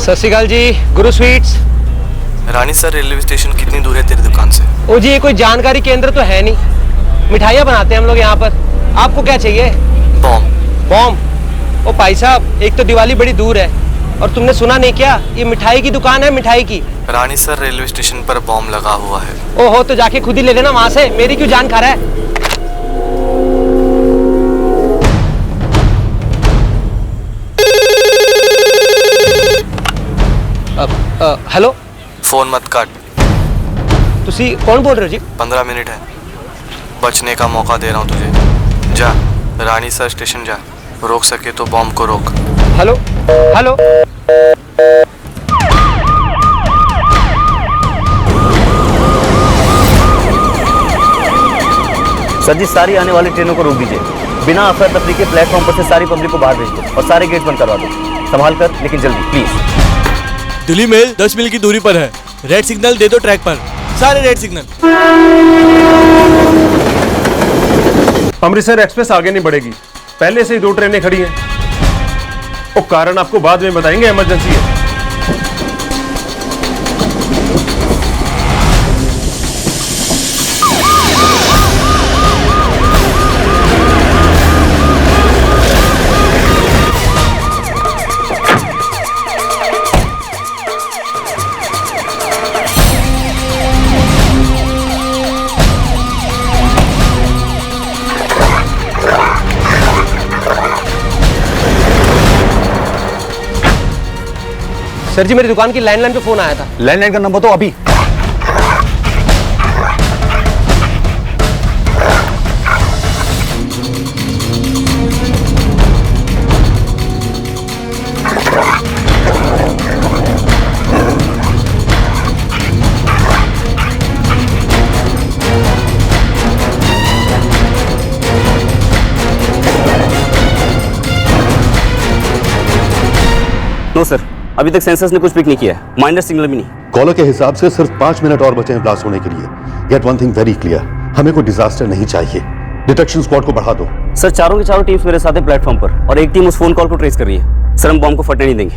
सत श्री अकाल जी, गुरु स्वीट्स। रानी sir, railway station कितनी दूर है तेरी दुकान से? ओ जी, ये कोई जानकारी केंद्र तो है नहीं। मिठाइयाँ बनाते हैं हम लोग यहाँ पर। आपको क्या चाहिए? बॉम्ब। बॉम्ब? ओ भाई साहब, एक तो दिवाली बड़ी दूर है और तुमने सुना नहीं क्या, ये मिठाई की दुकान है, मिठाई की। रानी सर, रेलवे स्टेशन पर बॉम्ब लगा हुआ है। ओहो, तो जाके खुद ही ले लेना वहां से, मेरी क्यों जान खा रहा है? हेलो। फोन मत काट। तुसी कौन बोल रहे हो जी? 15 मिनट है, बचने का मौका दे रहा हूँ तुझे। जा, रानी सर स्टेशन जा, रोक सके तो बॉम्ब को रोक। Hello hello. सर जी, सारी आने वाली ट्रेनों को रोक दीजिए। बिना अफरा तफरी के प्लेटफॉर्म पर से सारी पब्लिक को बाहर भेज दो और सारे गेट बंद करवा दो। संभाल कर, लेकिन जल्दी प्लीज। दिल्ली मेल 10 मील की दूरी पर है। रेड सिग्नल दे दो ट्रैक पर, सारे रेड सिग्नल। अमृतसर एक्सप्रेस आगे नहीं बढ़ेगी, पहले से ही 2 ट्रेनें खड़ी हैं। वो कारण आपको बाद में बताएंगे, इमरजेंसी है। सर जी, मेरी दुकान की लैंडलाइन पे फोन आया था। लैंडलाइन का नंबर तो अभी। नो सर, अभी तक सेंसर्स ने कुछ पिक नहीं किया है, माइनर सिग्नल भी नहीं। कॉलर के हिसाब से सिर्फ 5 मिनट और बचे हैं ब्लास्ट होने के लिए। Get one thing very clear, हमें कोई डिजास्टर नहीं चाहिए। डिटेक्शन स्क्वाड को बढ़ा दो। सर, चारों की चारों टीम्स मेरे साथ है प्लेटफॉर्म पर और एक टीम उस फोन कॉल को ट्रेस कर रही है। सर, हम बॉम्ब को फटने नहीं देंगे।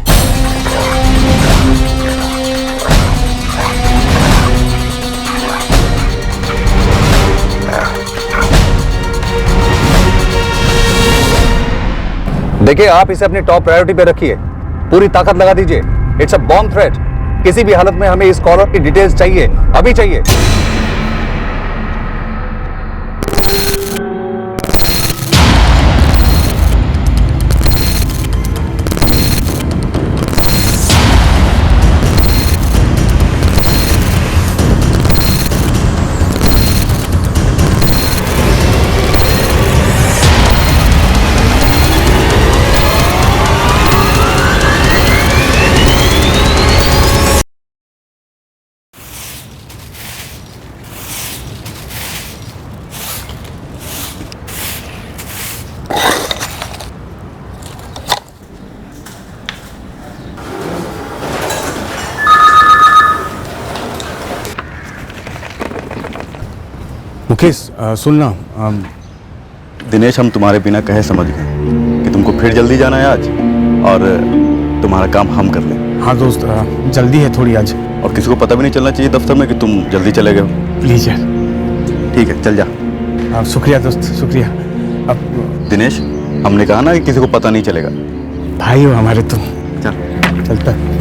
देखिए, आप इसे अपनी टॉप प्रायोरिटी पे रखिए, पूरी ताकत लगा दीजिए। It's a bomb threat. किसी भी हालत में हमें इस कॉलर की डिटेल्स चाहिए, अभी चाहिए। मुकेश, सुनना। दिनेश, हम तुम्हारे बिना कहे समझ गए कि तुमको फिर जल्दी जाना है आज, और तुम्हारा काम हम कर लें। हाँ दोस्त, जल्दी है थोड़ी आज। और किसी को पता भी नहीं चलना चाहिए दफ्तर में कि तुम जल्दी चले गए हो। प्लीज यार। ठीक है, चल जा। आप शुक्रिया दोस्त, शुक्रिया। अब दिनेश, हमने कहा ना कि किसी को पता नहीं चलेगा। भाई हो हमारे तुम। चल चलता है।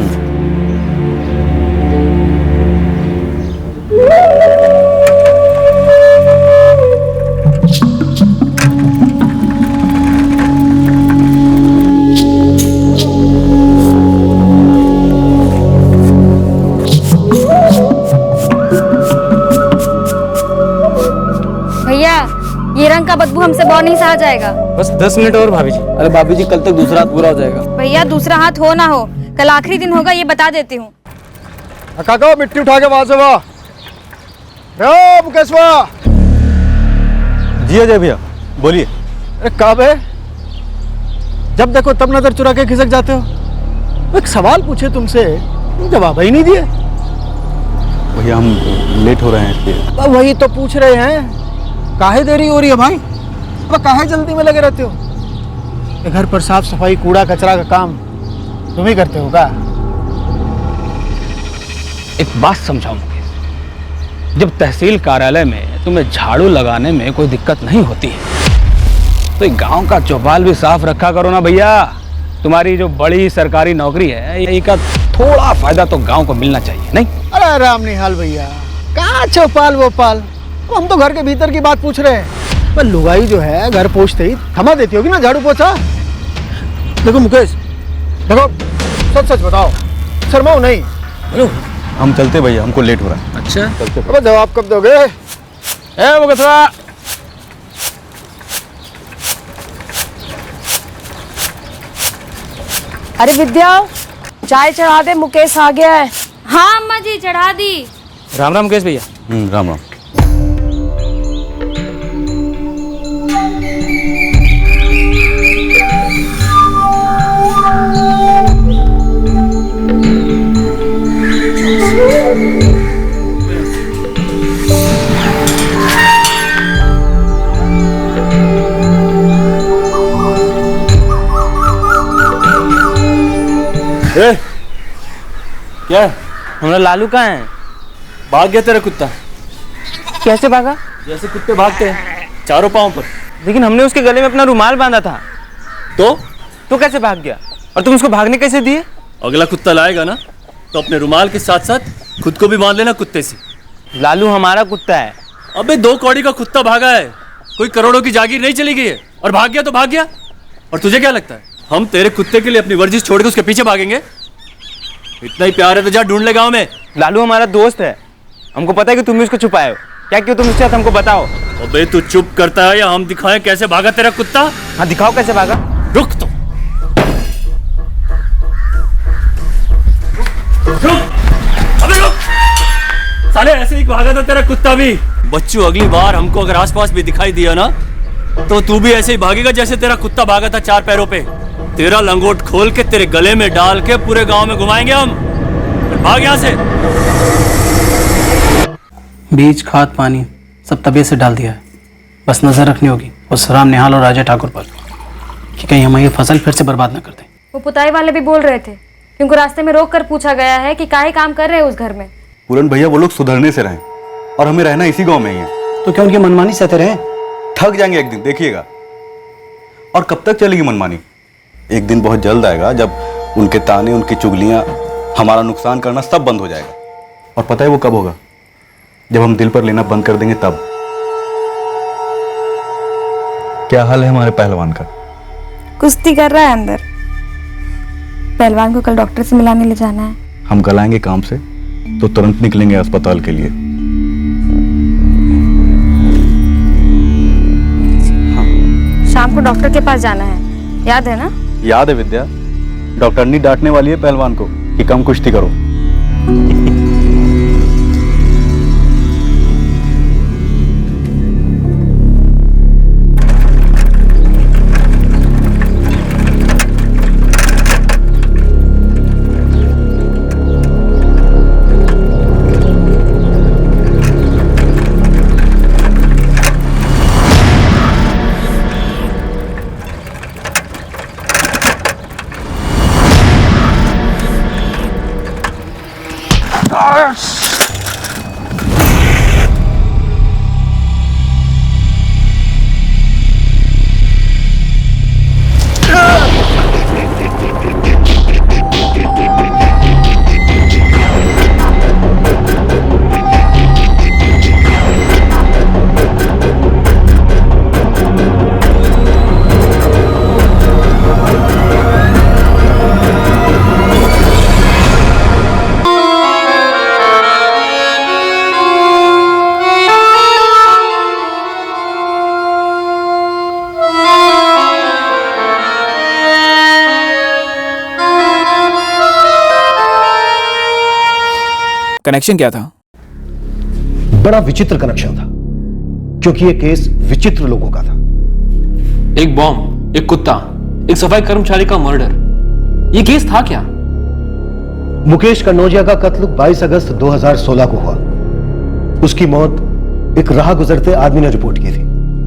भैया, ये रंग का बदबू हमसे बहुत नहीं सहा जाएगा। बस 10 मिनट और भाभी जी। अरे भाभी जी, कल तक दूसरा हाथ पूरा हो जाएगा। भैया, दूसरा हाथ हो ना हो, कल आखिरी दिन होगा, ये बता देती हूँ। काका मिट्टी उठा के वहां से वाह। मुकेश वाह। जी अजय भैया, बोलिए। अरे कब है? जब देखो तब नजर चुरा के खिसक जाते हो। एक सवाल पूछे तुमसे, तुम जवाब ही नहीं दिए। भैया हम लेट हो रहे हैं इसलिए। अब वही तो पूछ रहे हैं, काहे देरी हो रही है भाई? अब काहे जल्दी में लगे रहते हो? ये घर पर साफ सफाई कूड़ा कचरा का काम तुम ही करते हो का? एक बात समझाओ मुकेश, जब तहसील कार्यालय में तुम्हें झाड़ू लगाने में कोई दिक्कत नहीं होती है तो गांव का चौपाल भी साफ रखा करो ना भैया। तुम्हारी जो बड़ी सरकारी नौकरी है, यही का थोड़ा फायदा तो गांव को मिलना चाहिए, नहीं? अरे राम निहाल भैया, कहाँ चौपाल वोपाल, हम तो घर के भीतर की बात पूछ रहे हैं। पर लुगाई जो है घर पहुंचते ही थमा देती होगी ना झाड़ू पोछा। देखो मुकेश, देखो सच सच बताओ, शर्माओ नहीं। हेलो, हम चलते भैया, हमको लेट हो रहा है। अच्छा, अब जवाब कब दोगे? मुकेशवा, अरे विद्या, चाय चढ़ा दे, मुकेश आ गया है। हाँ अम्मा जी, चढ़ा दी। राम राम मुकेश भैया। राम राम। क्या हमारा लालू कहाँ है? भाग गया तेरा कुत्ता। कैसे भागा? जैसे कुत्ते भागते हैं, चारों पांव पर। लेकिन हमने उसके गले में अपना रुमाल बांधा था। तो कैसे भाग गया? और तुम उसको भागने कैसे दिए? अगला कुत्ता लाएगा ना तो अपने रुमाल के साथ साथ खुद को भी बांध लेना कुत्ते से। लालू हमारा कुत्ता है। अबे 2 कौड़ी का कुत्ता भागा है, कोई करोड़ों की जागीर नहीं चली गई है। और भाग गया तो भाग गया। और तुझे क्या लगता है हम तेरे कुत्ते के लिए अपनी वर्जिश छोड़ के उसके पीछे भागेंगे? इतना ही प्यार है तो जा ढूंढ ले गाँव में। लालू हमारा दोस्त है, हमको पता है कि तुम भी उसको छुपाए हो। क्या क्यों तुम उसके साथ, हमको बताओ। अबे तू चुप करता है या हम दिखाएं कैसे भागा तेरा कुत्ता? हाँ दिखाओ कैसे भागा। रुक तो। अबे रुक। साले ऐसे ही भागा था तेरा कुत्ता भी। बच्चू, अगली बार हमको अगर आसपास भी दिखाई दिया ना तो तू भी ऐसे ही भागेगा जैसे तेरा कुत्ता भागा था 4 पैरों पे। तेरा लंगोट खोल के तेरे गले में डाल के पूरे गांव में घुमाएंगे हम। भाग यहाँ से। बीज, खाद, पानी सब तबीयत से डाल दिया है। बस नजर रखनी होगी उस राम निहाल और राजा ठाकुर पर कि कहीं हमारी फसल फिर से बर्बाद ना कर दें। वो पुताई वाले भी बोल रहे थे, क्योंकि रास्ते में रोक कर पूछा गया है कि काहे काम कर रहे हैं उस घर में। पूरन भैया, वो लोग सुधरने से रहें और हमें रहना इसी गांव में ही है। तो क्या उनकी मनमानी सहते रहे? थक जाएंगे एक दिन, देखिएगा। और कब तक चलेगी मनमानी? एक दिन बहुत जल्द आएगा जब उनके ताने, उनकी चुगलियां, हमारा नुकसान करना सब बंद हो जाएगा। और पता है वो कब होगा? जब हम दिल पर लेना बंद कर देंगे तब। क्या हाल है हमारे पहलवान का? कुश्ती कर रहा है अंदर। पहलवान को कल डॉक्टर से मिलाने ले जाना है। हम कल आएंगे काम से तो तुरंत निकलेंगे अस्पताल के लिए। शाम को डॉक्टर के पास जाना है, याद है ना? याद है विद्या। डॉक्टरनी डांटने वाली है पहलवान को कि कम कुश्ती करो। कनेक्शन क्या था? बड़ा विचित्र कनेक्शन था, क्योंकि ये केस विचित्र लोगों का था। एक बॉम्ब, एक कुत्ता, एक सफाई कर्मचारी का मर्डर, ये केस था क्या? मुकेश कनौजिया का कत्ल 22 अगस्त 2016 को हुआ। उसकी मौत एक राह गुजरते आदमी ने रिपोर्ट की थी,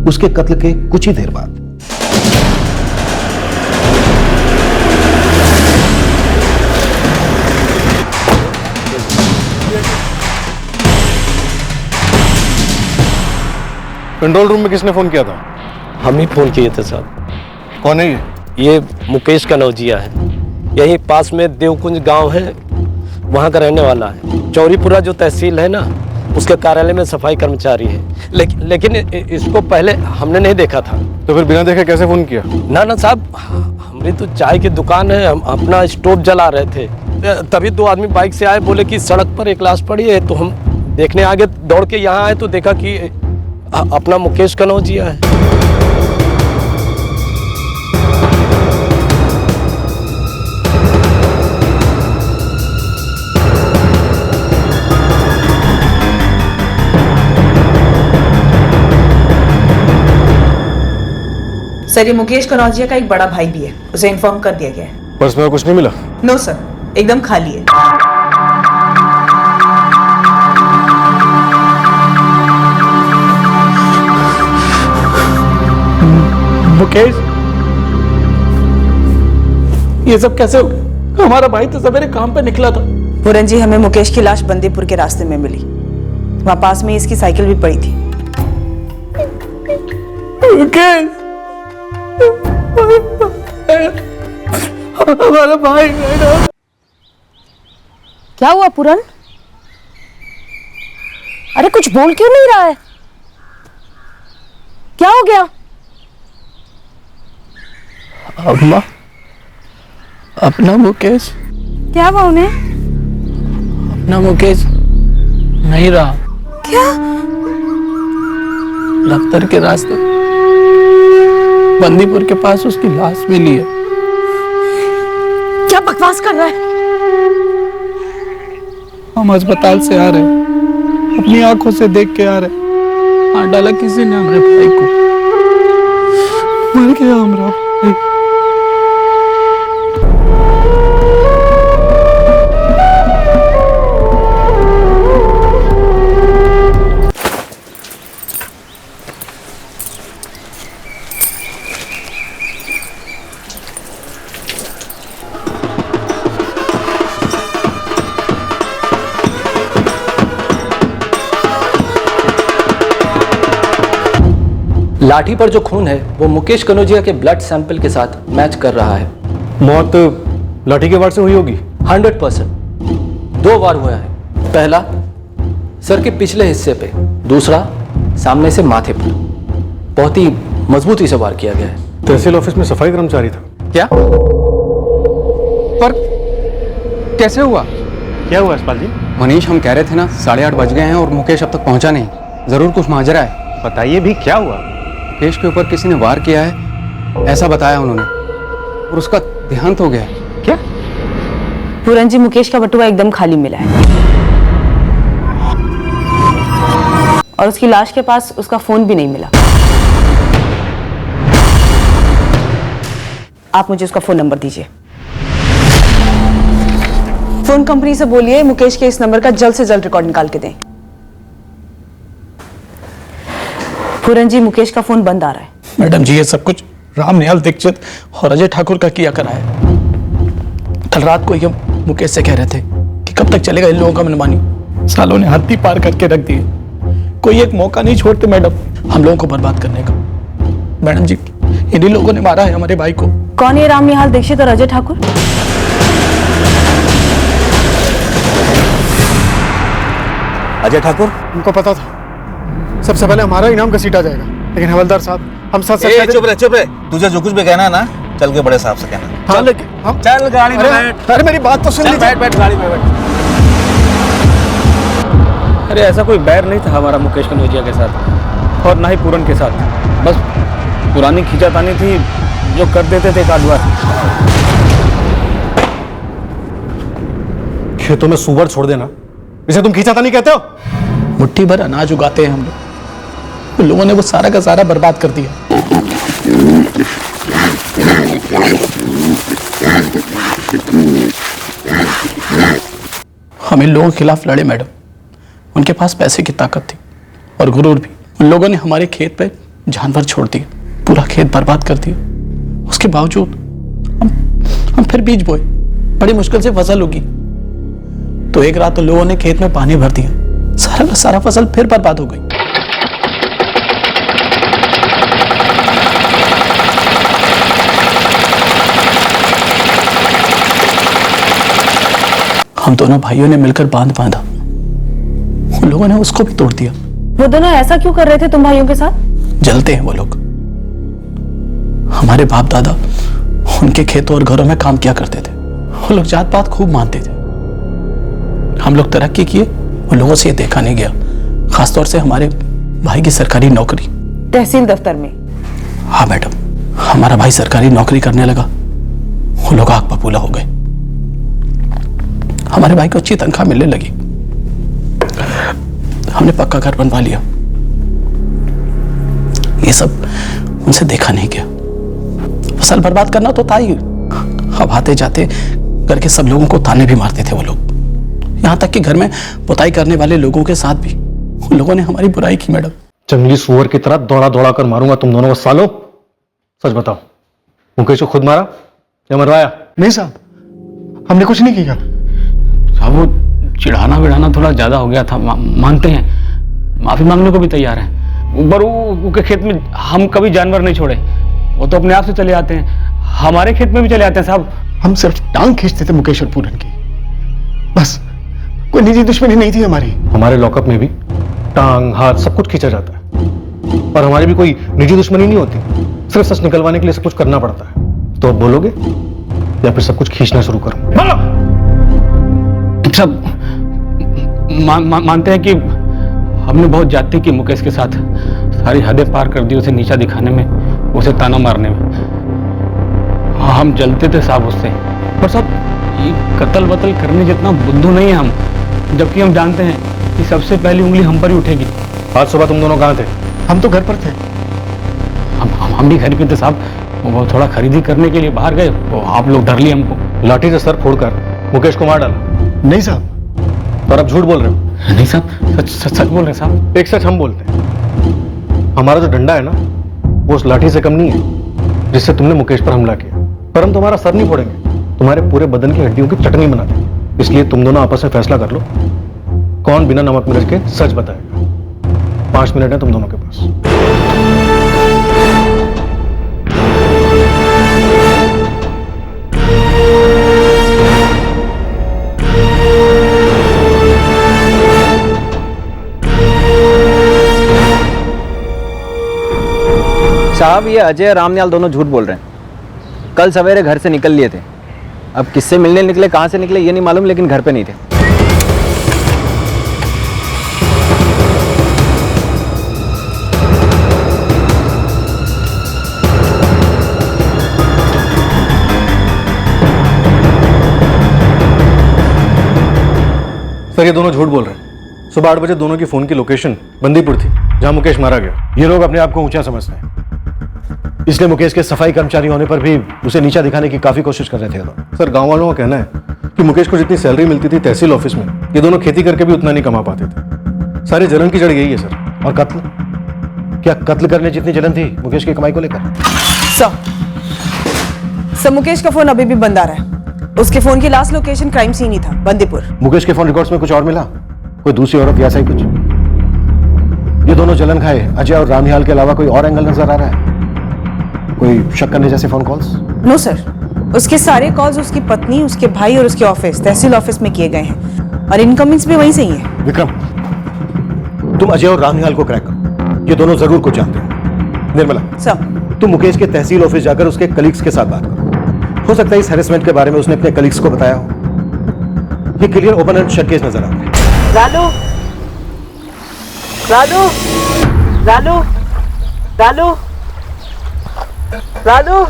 उसके कत्ल के कुछ ही देर बाद। कंट्रोल रूम में किसने फोन किया था? हम ही फोन किए थे साहब। कौन है ये मुकेश कनौजिया है, यहीं पास में देवकुंज गांव है, वहां का रहने वाला है। चौरीपुरा जो तहसील है ना, उसके कार्यालय में सफाई कर्मचारी है। लेकिन इसको पहले हमने नहीं देखा था। तो फिर बिना देखे कैसे फोन किया? ना साहब, हमारी तो चाय की दुकान है, हम अपना स्टोव जला रहे थे, तभी दो आदमी बाइक से आए, बोले कि सड़क पर एक लाश पड़ी है। तो हम देखने आगे दौड़ के यहाँ आए तो देखा कि अपना मुकेश कनौजिया है। सर, ये मुकेश कनौजिया का एक बड़ा भाई भी है, उसे इन्फॉर्म कर दिया गया है। पर्स में कुछ नहीं मिला? नो सर, एकदम खाली है। मुकेश, ये सब कैसे हो गया? हमारा भाई तो सवेरे काम पे निकला था। पूरन जी, हमें मुकेश की लाश बंदीपुर के रास्ते में मिली, वहां पास में इसकी साइकिल भी पड़ी थी। मुकेश, हमारा भाई है। क्या हुआ पूरन? अरे कुछ बोल क्यों नहीं रहा है? क्या हो गया? अम्मा, अपना मुकेश। क्या हुआ उन्हें? अपना मुकेश नहीं रहा। क्या? दफ्तर के रास्ते बंदीपुर के पास उसकी लाश मिली है। क्या बकवास कर रहा है? हम अस्पताल से आ रहे, अपनी आंखों से देख के आ रहे, मार डाला किसी ने हमारे भाई को। मर गया हमारा भाई। लाठी पर जो खून है वो मुकेश कनौजिया के ब्लड सैंपल के साथ मैच कर रहा है। मौत लाठी के वार से हुई होगी? 100%। 2 वार हुआ है, पहला सर के पिछले हिस्से पे, दूसरा सामने से माथे पर। बहुत ही मजबूती से वार किया गया है। तहसील ऑफिस में सफाई कर्मचारी था क्या? पर कैसे हुआ? क्या हुआ यशपाल जी? मनीष, हम कह रहे थे ना 8:30 बज गए हैं और मुकेश अब तक पहुंचा नहीं। जरूर कुछ माजरा है। बताइए भी, क्या हुआ? मुकेश के ऊपर किसी ने वार किया है, ऐसा बताया उन्होंने, और उसका देहांत हो गया है। क्या? पूरन जी, मुकेश का बटुआ एकदम खाली मिला है और उसकी लाश के पास उसका फोन भी नहीं मिला। आप मुझे उसका फोन नंबर दीजिए। फोन कंपनी से बोलिए मुकेश के इस नंबर का जल्द से जल्द रिकॉर्ड निकाल के दें। पूरन जी, मुकेश का फोन बंद आ रहा है। मैडम जी, ये सब कुछ रामनिहाल दीक्षित और अजय ठाकुर का किया करा है। कल रात को ये मुकेश से कह रहे थे कि कब तक चलेगा इन लोगों का मनमानी? सालों ने हद ही पार करके रख दिए, कोई एक मौका नहीं छोड़ते मैडम हम लोगों को बर्बाद करने का। मैडम जी, इन्हीं लोगों ने मारा है हमारे भाई को। कौन है रामनिहाल दीक्षित और अजय ठाकुर? अजय ठाकुर? उनको पता था सबसे पहले हमारा इनाम घसीटा जाएगा, लेकिन हवलदार साहब हम सच सच चुप रहे। तुझे जो कुछ भी कहना है ना, चल के बड़े साहब से कहना। हाँ, लेकिन हम चल गाड़ी में बैठ। अरे मेरी बात तो सुन लीजिए। बैठ गाड़ी में बैठ। अरे ऐसा कोई बैर नहीं था हमारा मुकेश कनौजिया के साथ, और ना ही पूरन के साथ। बस पुरानी खींचातानी थी जो कर देते थे एक आध बार। खेतों में सुअर छोड़ देना, इसे तुम खींचातानी कहते हो? मुट्ठी भर अनाज उगाते हैं हम लोग, उन लोगों ने वो सारा का सारा बर्बाद कर दिया। हम इन लोगों के खिलाफ लड़े मैडम, उनके पास पैसे की ताकत थी और गुरूर भी। उन लोगों ने हमारे खेत पे जानवर छोड़ दिए, पूरा खेत बर्बाद कर दिया। उसके बावजूद हम फिर बीज बोए, बड़ी मुश्किल से फसल उगी। तो एक रात तो लोगों ने खेत में पानी भर दिया, सारा का सारा फसल फिर बर्बाद हो गई। हम दोनों भाइयों ने मिलकर बांध बांधा, उन लोगों ने उसको भी तोड़ दिया। वो दोनों ऐसा क्यों कर रहे थे तुम भाइयों के साथ? जलते हैं वो लोग। हमारे बाप दादा उनके खेतों और घरों में काम किया करते थे, वो लोग जात पात खूब मानते थे। हम लोग तरक्की किए, उन लोगों से ये देखा नहीं गया, खासतौर से हमारे भाई की सरकारी नौकरी तहसील दफ्तर में। हाँ मैडम, हमारा भाई सरकारी नौकरी करने लगा, वो लोग आग बबूला हो गए। हमारे भाई को अच्छी तनख्वाह मिलने लगी, हमने पक्का घर बनवा लिया। ये सब उनसे देखा नहीं गया। फसल बर्बाद करना तो था ही, अब आते जाते करके सब लोगों को ताने भी मारते थे वो लोग, यहां तक कि घर में पुताई करने वाले लोगों के साथ भी उन लोगों ने हमारी बुराई की मैडम। जंगली सुअर की तरह दौड़ा दौड़ा कर मारूंगा तुम दोनों को सालों। सच बताओ, मुकेश को खुद मारा या मरवाया? नहीं साहब, हमने कुछ नहीं किया। साहब वो चिढ़ाना विढ़ाना थोड़ा ज्यादा हो गया था, मानते हैं, माफी मांगने को भी तैयार हैं। पर उनके खेत में हम कभी जानवर नहीं छोड़े, वो तो अपने आप से चले आते हैं, हमारे खेत में भी चले आते हैं साहब। हम सिर्फ टांग खींचते थे मुकेश और पूरन की, बस कोई निजी दुश्मनी नहीं थी हमारी। हमारे लॉकअप में भी टांग हाथ सब कुछ खींचा जाता है, पर हमारी भी कोई निजी दुश्मनी नहीं होती, सिर्फ सच निकलवाने के लिए सब कुछ करना पड़ता है। तो अब बोलोगे या फिर सब कुछ खींचना शुरू करूं? बोलो। सब मानते हैं कि हमने बहुत जाति की मुकेश के साथ, सारी हदें पार कर दी उसे नीचा दिखाने में, उसे ताना मारने में। हम जलते थे साहब उससे, पर साहब ये कत्ल वतल करने जितना बुद्धू नहीं है हम, जबकि हम जानते हैं कि सबसे पहली उंगली हम पर ही उठेगी। आज सुबह तुम दोनों कहाँ थे? हम तो घर पर थे। हम भी घर पे थे साहब, वो थोड़ा खरीदी करने के लिए बाहर गए, वो आप लोग डर लिए हमको। लाठी से सर फोड़कर मुकेश को मार डाला? नहीं साहब। पर अब झूठ बोल रहे हो? नहीं साहब, सच बोल रहे साहब। एक सच हम बोलते हैं, हमारा जो डंडा है ना, वो उस लाठी से कम नहीं है जिससे तुमने मुकेश पर हमला किया। पर हम तुम्हारा सर नहीं फोड़ेंगे, तुम्हारे पूरे बदन की हड्डियों की चटनी बना देंगे। इसलिए तुम दोनों आपस में फैसला कर लो, कौन बिना नमक मिर्च के सच बताएगा। 5 मिनट है तुम दोनों के पास। साहब ये अजय रामनिहाल दोनों झूठ बोल रहे हैं। कल सवेरे घर से निकल लिए थे, अब किससे मिलने निकले, कहाँ से निकले ये नहीं मालूम, लेकिन घर पे नहीं थे। सर ये दोनों झूठ बोल रहे हैं। सुबह 8 बजे दोनों की फोन की लोकेशन बंदीपुर थी, जहां मुकेश मारा गया। ये लोग अपने आप को ऊंचा समझते हैं, इसलिए मुकेश के सफाई कर्मचारी होने पर भी उसे नीचा दिखाने की काफी कोशिश कर रहे थे। सर गांव वालों का कहना है कि मुकेश को जितनी सैलरी मिलती थी तहसील ऑफिस में, ये दोनों खेती करके भी उतना नहीं कमा पाते थे। सारे जलन की जड़ यही है सर। और कत्ल, क्या कत्ल करने जितनी जलन थी मुकेश की कमाई को लेकर? सर मुकेश का फोन अभी भी बंद आ रहा है, उसके फोन की लास्ट लोकेशन क्राइम सीन ही था, बंदीपुर। मुकेश के फोन रिकॉर्ड्स में कुछ और मिला? कोई दूसरी औरत या ऐसा ही कुछ? ये दोनों जलन खाए अजय और रामनिहाल के अलावा कोई और एंगल नजर आ रहा है? कोई शक करने जैसे फोन कॉल्स? नो सर, उसके सारे कॉल्स उसकी पत्नी, उसके भाई और उसके ऑफिस, तहसील ऑफिस में किए गए हैं और इनकमिंग्स भी वहीं से ही है। विक्रम, तुम अजय और रामनिहाल को क्रैक करो, ये दोनों जरूर कुछ जानते हैं। निर्मला सर, तुम मुकेश के तहसील ऑफिस जाकर उसके कलीग्स के साथ बात करो। हो सकता है इस हैरेसमेंट के बारे में उसने अपने कलीग्स को बताया हो। ये clear open and shut case नजर आ रहा है। लालू लालू लालू लालू लालू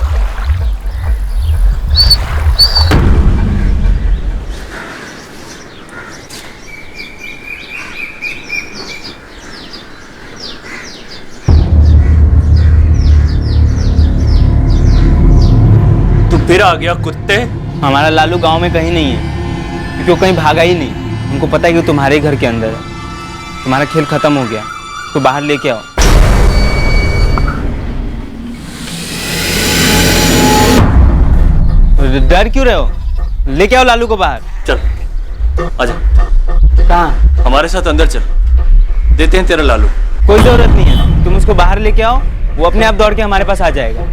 तू फिर आ गया कुत्ते। हमारा लालू गांव में कहीं नहीं है, क्योंकि वो कहीं भागा ही नहीं। उनको पता है कि वो तुम्हारे ही घर के अंदर है। तुम्हारा खेल खत्म हो गया, तो बाहर लेके आओ। डर क्यों रहे हो? लेके आओ लालू को बाहर। चल आजा। कहाँ? हमारे साथ अंदर चल, देते हैं तेरा लालू। कोई जरूरत नहीं है, तुम उसको बाहर लेके आओ, वो अपने आप दौड़ के हमारे पास आ जाएगा।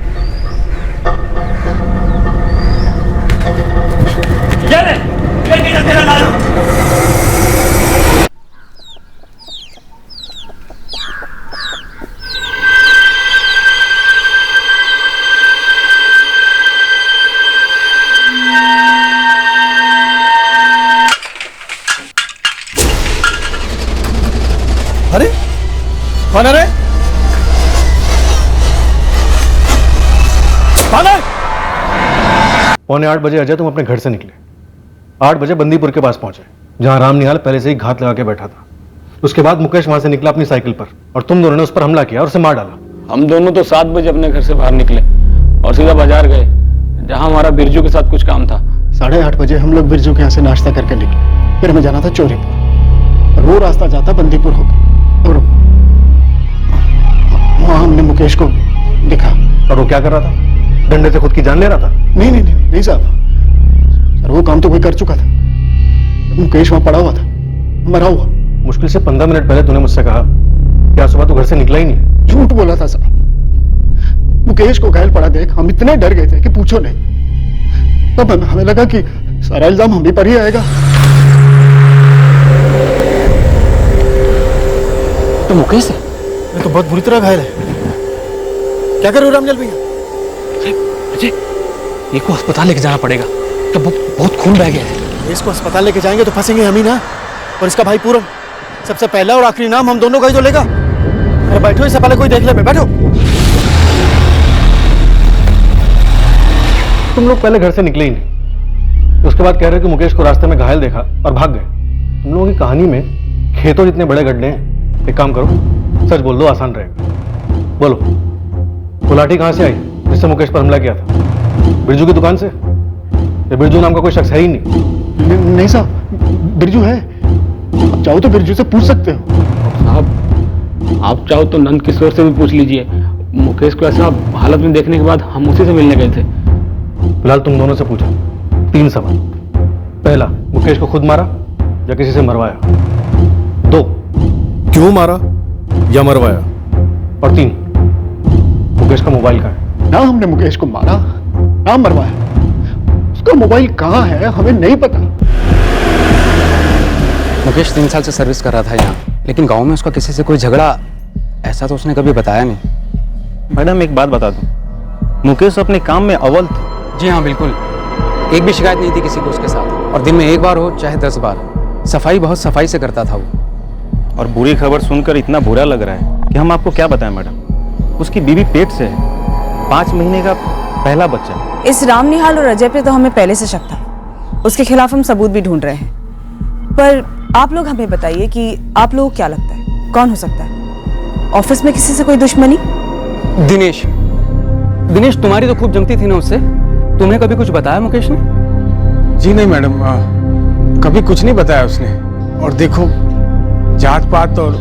लेके जा तेरा लालू। अरे कौन है रे? पौने 8 बजे अजय तुम अपने घर से निकले। 8 बजे बंदीपुर के पास पहुंचे, जहां रामनिहाल पहले से ही घात लगा के बैठा था। उसके बाद मुकेश वहां से निकला अपनी साइकिल पर और तुम दोनों ने उस पर हमला किया और उसे मार डाला। हम दोनों तो 7 बजे अपने घर से बाहर निकले और सीधा बाजार गए, जहां हमारा बिरजू के साथ कुछ काम था। 8:30 बजे हम लोग बिरजू के यहाँ से नाश्ता करके निकले। फिर हमें जाना था चौरीपुर और वो रास्ता जाता बंदीपुर होकर, और वहां हमने मुकेश को देखा। और वो क्या कर रहा था? डंडे से खुद की जान ले रहा था? नहीं साहब, सर वो काम तो कोई कर चुका था। मुकेश वहां पड़ा हुआ था, मरा हुआ। मुश्किल से 15 मिनट पहले तूने मुझसे कहा कि आज सुबह तू घर से निकला ही नहीं। झूठ बोला था साहब। मुकेश को घायल पड़ा देख हम इतने डर गए थे कि पूछो नहीं। तब हमें लगा कि सारा इल्जाम हम ही पर ही आएगा। तो मुकेश है? ये तो बहुत बुरी तरह घायल है। क्या करो रामनिहाल भैया? अजय, इसको अस्पताल लेके जाना पड़ेगा, तो बहुत खून बह गया है। इसको अस्पताल लेके जाएंगे तो फंसेंगे हम ही ना। और इसका भाई पूरम, सबसे पहला और आखिरी नाम हम दोनों का ही तो लेगा। अरे बैठो, इससे पहले कोई देख ले। मैं बैठो। तुम लोग पहले घर से निकले ही नहीं, उसके बाद कह रहे हो कि मुकेश को रास्ते में घायल देखा और भाग गए। तुम लोगों की कहानी में खेतों जितने बड़े गड्ढे हैं। एक काम करो, सच बोल दो, आसान रहेगा। बोलो, वो लाठी कहां से आई जिससे मुकेश पर हमला किया था? बिरजू की दुकान से? ये बिरजू नाम का कोई शख्स है ही नहीं साहब, बिरजू है। आप चाहो तो बिरजू से पूछ सकते हो। साहब, आप चाहो तो नंद किशोर से भी पूछ लीजिए। मुकेश को ऐसा हालत में देखने के बाद हम उसी से मिलने गए थे। फिलहाल तुम दोनों से पूछो 3 सवाल। पहला, मुकेश को खुद मारा या किसी से मरवाया? 2, क्यों मारा या मरवाया? और 3, मुकेश का मोबाइल कहाँ है? ना हमने मुकेश को मारा ना मरवाया। उसका मोबाइल कहाँ है हमें नहीं पता। मुकेश 3 साल से सर्विस कर रहा था यहाँ, लेकिन गांव में उसका किसी से कोई झगड़ा ऐसा तो उसने कभी बताया नहीं। मैडम एक बात बता दूं, मुकेश अपने काम में अव्वल था। जी हाँ बिल्कुल, एक भी शिकायत नहीं थी किसी को उसके साथ। और दिन में 1 बार हो चाहे 10 बार, सफाई बहुत सफाई से करता था वो। और बुरी खबर सुनकर इतना बुरा लग रहा है कि हम आपको क्या बताएं मैडम। उसकी बीवी पेट से है, 5 महीने का पहला बच्चा। इस रामनिहाल और अजय पे तो हमें पहले से शक था। उसके खिलाफ हम सबूत भी ढूंढ रहे हैं। पर आप लोग हमें बताइए कि आप लोगों को क्या लगता है कौन हो सकता है? ऑफिस में किसी से कोई दुश्मनी? दिनेश तुम्हारी तो खूब जमती थी ना उससे। तुम्हें कभी कुछ बताया मुकेश ने? जी नहीं मैडम, कभी कुछ नहीं बताया उसने। और देखो, जात पात और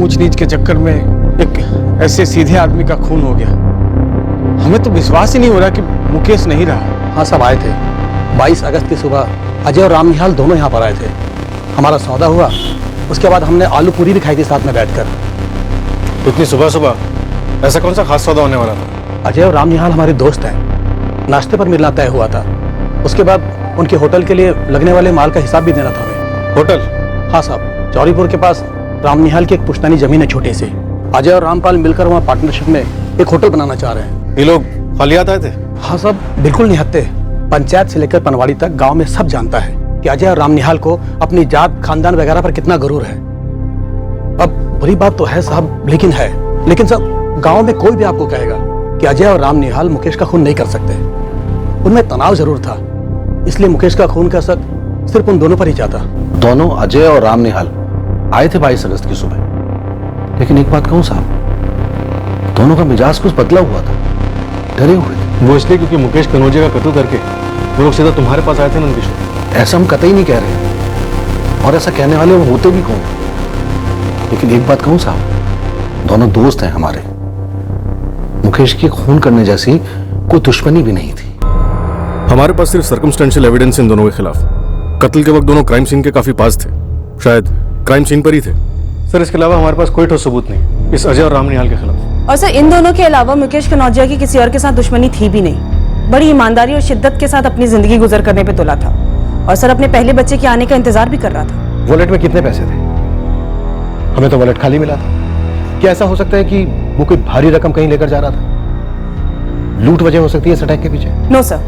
ऊंच नीच के चक्कर में एक ऐसे सीधे आदमी का खून हो गया। हमें तो विश्वास ही नहीं हो रहा कि मुकेश नहीं रहा। हाँ सब आए थे, 22 अगस्त की सुबह अजय और राम निहाल दोनों यहाँ पर आए थे। हमारा सौदा हुआ, उसके बाद हमने आलू पूरी भी खाई थी साथ में बैठकर। इतनी सुबह सुबह ऐसा कौन सा खास सौदा होने वाला था? अजय और राम निहाल हमारे दोस्त हैं। नाश्ते पर मिलना तय हुआ था। उसके बाद उनके होटल के लिए लगने वाले माल का हिसाब भी देना था हमें। होटल? हाँ साहब, चौरीपुर के पास राम निहाल की एक पुश्तैनी जमीन है छोटी सी। अजय और रामपाल मिलकर वहाँ पार्टनरशिप में एक होटल बनाना चाह रहे हैं। ये लोग खालियात आए थे? हाँ साहब, बिल्कुल निहत्ते। पंचायत से लेकर पनवाड़ी तक गांव में सब जानता है कि अजय और राम निहाल को अपनी जात, खानदान वगैरह पर कितना गरूर है। अब बुरी बात तो है साहब, लेकिन सब गांव में कोई भी आपको कहेगा कि अजय और राम निहाल मुकेश का खून नहीं कर सकते। उनमें तनाव जरूर था, इसलिए मुकेश का खून का असर सिर्फ उन दोनों पर ही जाता। दोनों अजय और राम निहाल आए थे 22 अगस्त की सुबह, लेकिन एक बात कहूं साहब, दोनों का मिजाज कुछ बदला हुआ था, डरे हुए थे। वो इसलिए क्योंकि मुकेश कनौजिया का कत्ल करके वो लोग सीधा तुम्हारे पास आए थे नंदकिशोर। ऐसा हम कतई नहीं कह रहे, और ऐसा कहने वाले वो होते भी कौन। लेकिन एक बात कहूं साहब, दोनों दोस्त हैं हमारे। मुकेश की खून करने जैसी कोई दुश्मनी भी नहीं थी। हमारे पास सिर्फ सर्कमस्टेंशियल एविडेंस इन दोनों के खिलाफ। कत्ल के वक्त दोनों क्राइम सीन के काफी पास थे, शायद क्राइम सीन पर ही थे। सर, इसके अलावा हमारे पास कोई ठोस सबूत नहीं इस अजय और राम निहाल के खिलाफ। और सर, इन दोनों के अलावा मुकेश कनौजिया की किसी और के साथ दुश्मनी थी भी नहीं। बड़ी ईमानदारी और शिद्दत के साथ अपनी जिंदगी गुजर करने पे तुला था, और सर अपने पहले बच्चे के आने का इंतजार भी कर रहा था। वॉलेट में कितने पैसे थे? हमें तो वॉलेट खाली मिला था। क्या ऐसा हो सकता है कि वो कोई भारी रकम कहीं लेकर जा रहा था? लूट वजह हो सकती है इस अटैक के पीछे? नो सर,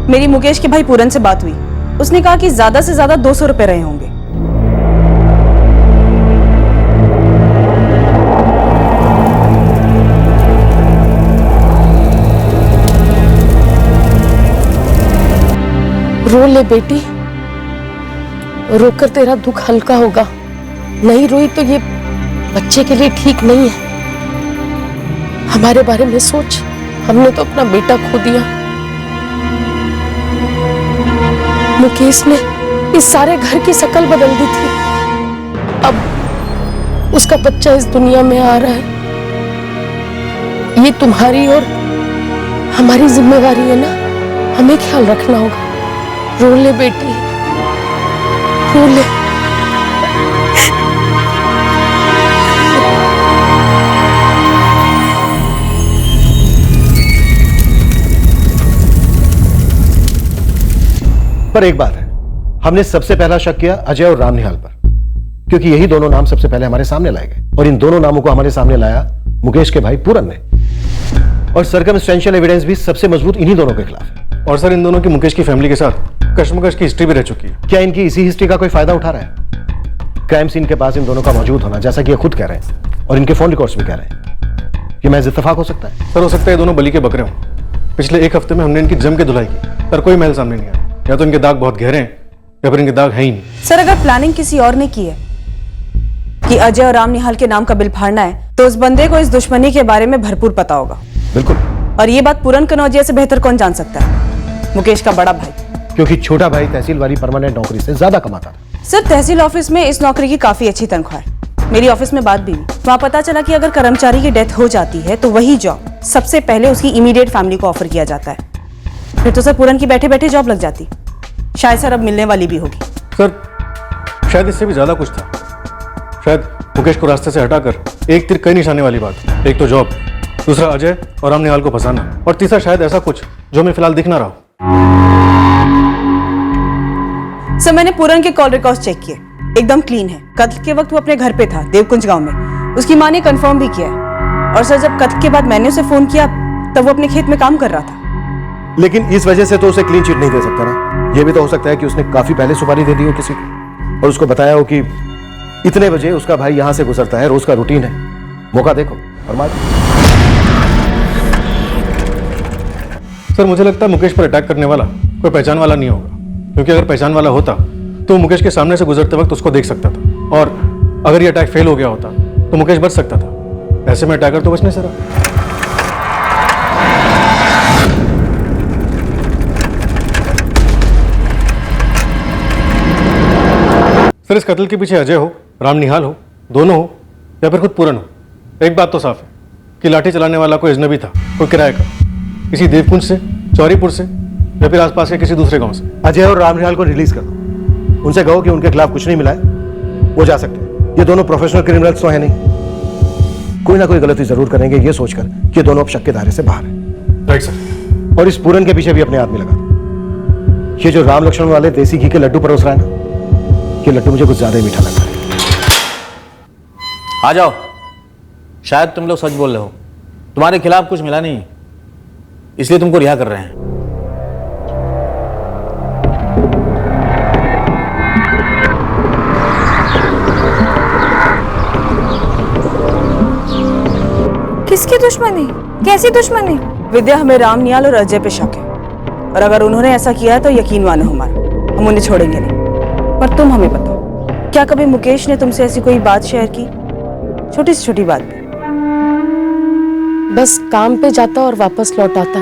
मेरी मुकेश के भाई पूरन से बात हुई। उसने कहा कि ज्यादा से ज्यादा 200 रुपए रहे होंगे। रो ले बेटी, रोकर तेरा दुख हल्का होगा। नहीं रोई तो ये बच्चे के लिए ठीक नहीं है। हमारे बारे में सोच, हमने तो अपना बेटा खो दिया। मुकेश ने इस सारे घर की शक्ल बदल दी थी। अब उसका बच्चा इस दुनिया में आ रहा है। ये तुम्हारी और हमारी जिम्मेवारी है ना, हमें ख्याल रखना होगा। रो ले बेटी, रो ले। पर एक बात है, हमने सबसे पहला शक किया अजय और राम निहाल पर, क्योंकि यही दोनों नाम सबसे पहले हमारे सामने लाए गए, और इन दोनों नामों को हमारे सामने लाया मुकेश के भाई पूरन ने। और सर्कमस्टेंशियल एविडेंस भी सबसे मजबूत इन्हीं दोनों के खिलाफ है। और सर, इन दोनों की मुकेश की फैमिली के साथ कश्मकश की हिस्ट्री भी रह चुकी है। क्या इनकी इसी हिस्ट्री का कोई फायदा उठा रहा है? क्राइम सीन के पास इन दोनों का मौजूद होना, जैसा कि ये खुद कह रहे हैं और इनके फोन रिकॉर्ड्स भी कह रहे हैं, ये महज इत्तेफाक हो सकता है। सर, हो सकता है ये दोनों बलि के बकरे हों। पिछले एक हफ्ते में हमने इनकी जम के धुलाई की, पर कोई महल सामने नहीं आया। या तो इनके दाग बहुत गहरे हैं या फिर इनके दाग है ही नहीं। सर, अगर प्लानिंग किसी और ने की है कि अजय और राम निहाल के नाम का बिल फाड़ना है, तो उस बंदे को इस दुश्मनी के बारे में भरपूर पता होगा। बिल्कुल। और ये बात पूरन कनौजिया से बेहतर कौन जान सकता है? मुकेश का बड़ा भाई। क्योंकि छोटा भाई तहसील वाली परमानेंट नौकरी से ज्यादा कमाता था। सर, तहसील ऑफिस में इस नौकरी की काफी अच्छी तनख्वाह है। मेरी ऑफिस में बात भी हुई, वहाँ पता चला कि अगर कर्मचारी की डेथ हो जाती है तो वही जॉब सबसे पहले उसकी इमीडिएट फैमिली को ऑफर किया जाता है। फिर तो सर पूरन की बैठे बैठे जॉब लग जाती। शायद सर अब मिलने वाली भी होगी। सर, शायद इससे भी ज्यादा कुछ था। शायद मुकेश को रास्ते से हटाकर एक तीर कई निशाने वाली बात। एक तो जॉब, दूसरा अजय और राम निहाल को फंसाना, और तीसरा शायद ऐसा कुछ जो हमें फिलहाल दिख ना रहा हो। सर, मैंने पूरन के कॉल रिकॉर्ड्स चेक किए, एकदम क्लीन है। कत्ल के वक्त वो अपने घर पे था, देवकुंज गांव में। उसकी मां ने कंफर्म भी किया है। और सर, जब कत्ल के बाद मैंने उसे फोन किया तब वो अपने खेत में काम कर रहा था। लेकिन इस वजह से तो उसे क्लीन चिट नहीं दे सकता ना। यह भी तो हो सकता है कि उसने काफी पहले सुपारी दे दी हो किसी को, और उसको बताया हो कि इतने बजे उसका भाई यहां से गुजरता है, रोज का रूटीन है, मौका देखो और मार। सर, मुझे लगता है मुकेश पर अटैक करने वाला कोई पहचान वाला नहीं होगा, क्योंकि अगर पहचान वाला होता तो मुकेश के सामने से गुजरते वक्त उसको देख सकता था, और अगर ये अटैक फेल हो गया होता तो मुकेश बच सकता था। ऐसे में अटैकर तो बचने से रहा। सर, इस कत्ल के पीछे अजय हो, राम निहाल हो, दोनों हो, या फिर खुद पूरन हो, एक बात तो साफ है कि लाठी चलाने वाला कोई अजनबी था, कोई किराए का, किसी देवकुंज से, चौरीपुर से, या फिर आसपास के किसी दूसरे गांव से। अजय और रामनिहाल को रिलीज कर दो। उनसे कहो कि उनके खिलाफ कुछ नहीं मिला है, वो जा सकते हैं। ये दोनों प्रोफेशनल क्रिमिनल्स तो है नहीं, कोई ना कोई गलती जरूर करेंगे ये सोचकर कि ये दोनों अब शक के दायरे से बाहर हैं। Right sir. और इस पूरन के पीछे भी अपने आदमी लगा दो। ये जो राम लक्ष्मण वाले देसी घी के लड्डू परोस रहा है ना, ये लड्डू मुझे कुछ ज्यादा ही मीठा लग रहा है। आ जाओ, शायद तुम लोग सच बोल रहे हो, तुम्हारे खिलाफ कुछ मिला नहीं, इसलिए तुमको रिहा कर रहे हैं। किसकी दुश्मनी? कैसी दुश्मनी? विद्या, हमें रामनिहाल और अजय पे शक है, और अगर उन्होंने ऐसा किया है तो यकीन मानो हमारा, हम उन्हें छोड़ेंगे नहीं। पर तुम हमें बताओ, क्या कभी मुकेश ने तुमसे ऐसी कोई बात शेयर की, छोटी से छोटी बात भी? बस काम पे जाता और वापस लौट आता।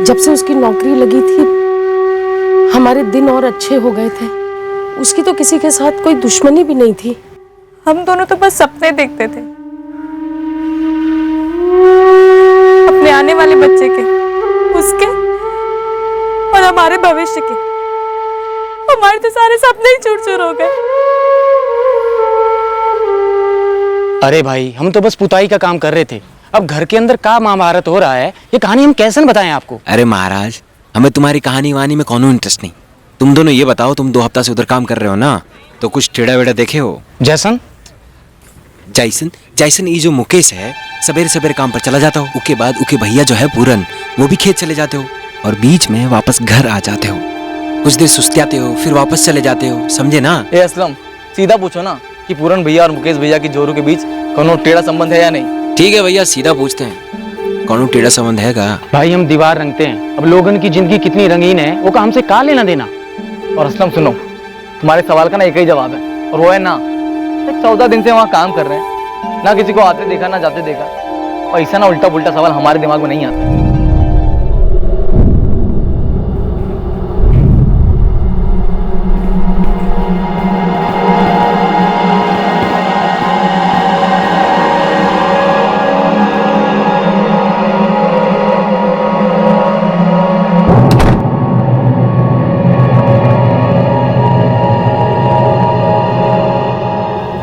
जब से उसकी नौकरी लगी थी हमारे दिन और अच्छे हो गए थे। उसकी तो किसी के साथ कोई दुश्मनी भी नहीं थी। हम दोनों तो बस सपने देखते थे, अपने आने वाले बच्चे के, उसके और हमारे भविष्य के। हमारे तो सारे सपने ही चूर-चूर हो गए। अरे भाई, हम तो बस पुताई का काम कर रहे थे, अब घर के अंदर का महाभारत हो रहा है, ये कहानी हम कैसे बताएं आपको? अरे महाराज, हमें तुम्हारी कहानी वानी में कोनो इंटरेस्ट नहीं। तुम दोनों ये बताओ, तुम 2 हफ्ता से उधर काम कर रहे हो ना, तो कुछ टेढ़ा वेढ़ा देखे हो? जैसन जैसन ये जो मुकेश है, सवेरे सवेरे काम पर चला जाता हो, उसके बाद उसके भैया जो है पूरन, वो भी खेत चले जाते हो, और बीच में वापस घर आ जाते हो, कुछ देर सुस्तियाते हो, फिर वापस चले जाते हो, समझे ना? ए असलम, सीधा पूछो ना कि पूरन भैया और मुकेश भैया की जोरू के बीच कोनो टेढ़ा संबंध है या नहीं? ठीक है भैया, सीधा पूछते हैं, कौन टेढ़ा संबंध है का? भाई हम दीवार रंगते हैं, अब लोगन की जिंदगी कितनी रंगीन है वो का हमसे का लेना देना। और असलम सुनो, तुम्हारे सवाल का ना एक ही जवाब है, और वो है ना, 14 दिन से वहाँ काम कर रहे हैं, ना किसी को आते देखा ना जाते देखा, और ऐसा ना उल्टा पुल्टा सवाल हमारे दिमाग में नहीं आता।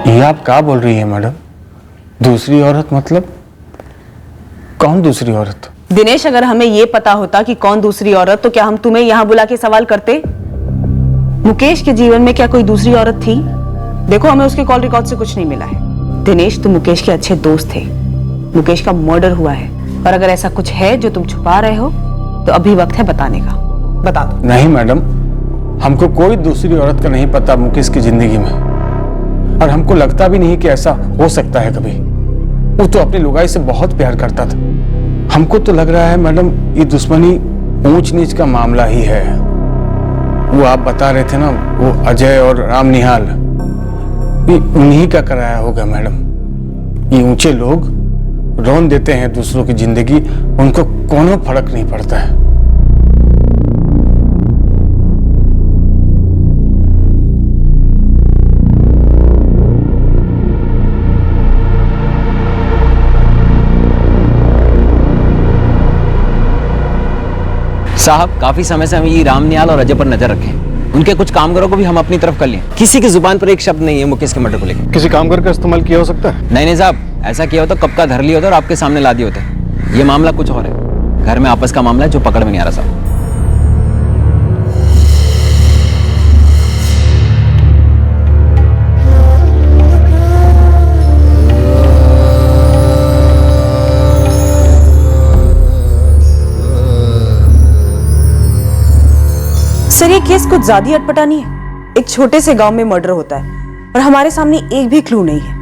ये आप क्या बोल रही है मैडम? दूसरी औरत मतलब कौन दूसरी औरत? दिनेश, अगर हमें ये पता होता कि कौन दूसरी औरत, तो क्या हम तुम्हें यहाँ बुला के सवाल करते? मुकेश के जीवन में क्या कोई दूसरी औरत थी? देखो, हमें उसके कॉल रिकॉर्ड से कुछ नहीं मिला है। दिनेश, तुम मुकेश के अच्छे दोस्त थे, मुकेश का मर्डर हुआ है, और अगर ऐसा कुछ है जो तुम छुपा रहे हो तो अभी वक्त है बताने का, बता दो। नहीं मैडम, हमको कोई दूसरी औरत का नहीं पता मुकेश की जिंदगी में, और हमको लगता भी नहीं कि ऐसा हो सकता है कभी। वो तो अपनी लुगाई से बहुत प्यार करता था। हमको तो लग रहा है मैडम, ये दुश्मनी ऊंच नीच का मामला ही है। वो आप बता रहे थे ना, वो अजय और रामनिहाल, ये उन्हीं का कराया होगा मैडम। ये ऊंचे लोग रौन देते हैं दूसरों की जिंदगी, उनको कोनो फर्क नहीं पड़ता है। साहब, काफी समय से हम ये रामनिहाल और अजय पर नजर रखें, उनके कुछ कामगारों को भी हम अपनी तरफ कर लें। किसी की जुबान पर एक शब्द नहीं है मुकेश के मर्डर को लेकर। किसी कामगार का इस्तेमाल किया हो सकता है? नहीं साहब, ऐसा किया होता कब का धर लिया होता और आपके सामने ला दिया होता। ये मामला कुछ और है, घर में आपस का मामला है जो पकड़ में नहीं आ रहा साहब। सर, ये केस कुछ ज्यादा ही अटपटा नहीं है। एक छोटे से गांव में मर्डर होता है और हमारे सामने एक भी क्लू नहीं है।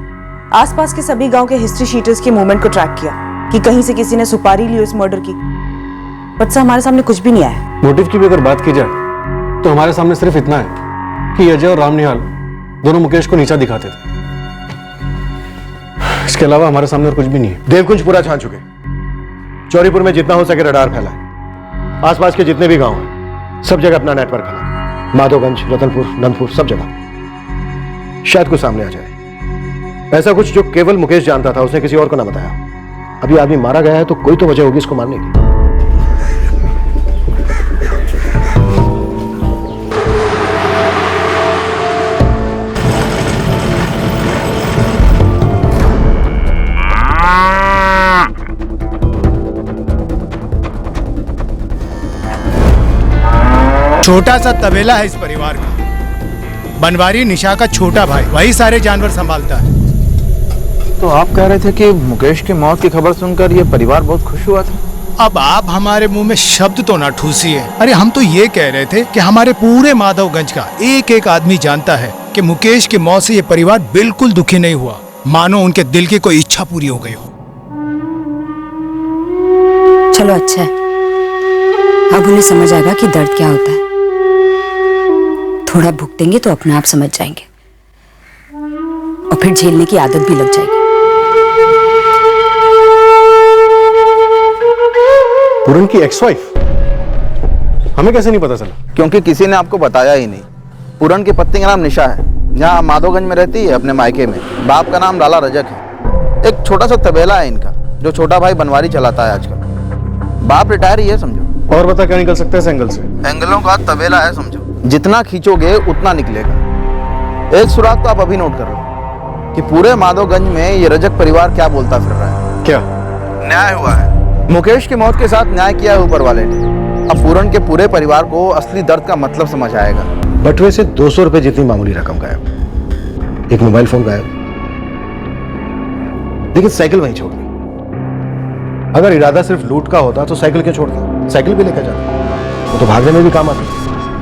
आसपास के सभी गांव के हिस्ट्री शीटर्स के मूवमेंट को ट्रैक किया कि कहीं से किसी ने सुपारी ली इस मर्डर की, बट सर हमारे सामने कुछ भी नहीं आया। मोटिव की भी अगर बात की जाए तो हमारे सामने सिर्फ इतना है कि अजय और रामनिहाल दोनों मुकेश को नीचा दिखाते थे। इसके अलावा हमारे सामने और कुछ भी नहीं है। देवकुंज पूरा छान चुके, चौरीपुर में जितना हो सके रडार फैला है, आसपास के जितने भी गांव हैं सब जगह अपना नेटवर्क फैला, माधोगंज, रतनपुर, नंदपुर, सब जगह। शायद कुछ सामने आ जाए, ऐसा कुछ जो केवल मुकेश जानता था, उसने किसी और को ना बताया। अभी आदमी मारा गया है तो कोई तो वजह होगी इसको मारने की। छोटा सा तबेला है इस परिवार का। बनवारी निशा का छोटा भाई, वही सारे जानवर संभालता है। तो आप कह रहे थे कि मुकेश की मौत की खबर सुनकर ये परिवार बहुत खुश हुआ था। अब आप हमारे मुंह में शब्द तो ना ठूसिए। अरे हम तो ये कह रहे थे कि हमारे पूरे माधवगंज का एक एक आदमी जानता है कि मुकेश की मौत से ये परिवार बिल्कुल दुखी नहीं हुआ, मानो उनके दिल की कोई इच्छा पूरी हो गई हो। चलो अच्छा है, अब उन्हें समझ आएगा कि दर्द क्या होता है। थोड़ा भुगतेंगे तो अपने आप समझ जाएंगे और फिर झेलने की आदत भी लग जाएगी। पूरन की एक्स वाइफ? हमें कैसे नहीं पता चला? क्योंकि किसी ने आपको बताया ही नहीं। पूरन की पत्नी का नाम निशा है, यहाँ माधोगंज में रहती है अपने मायके में। बाप का नाम लाला रजक है। एक छोटा सा तबेला है इनका, जो छोटा भाई बनवारी चलाता है आजकल। बाप रिटायर ही है समझो। और बता क्या निकल सकता है इस एंगल से? एंगलों का तबेला है समझो, जितना खींचोगे उतना निकलेगा। एक सुराग तो आप अभी नोट कर लो कि पूरे माधोगंज में ये रजक परिवार क्या बोलता फिर रहा है। क्या न्याय हुआ है? मुकेश की मौत के साथ न्याय किया है ऊपर वाले ने। अब पूरन के पूरे परिवार को असली दर्द का मतलब समझ आएगा। बटुए से 200 रुपए जितनी मामूली रकम गायब, एक मोबाइल फोन गायब, लेकिन साइकिल वहीं छोड़ दी। अगर इरादा सिर्फ लूट का होता तो साइकिल क्यों छोड़ता? साइकिल भी लेकर जाता, वो तो भागने में भी काम आती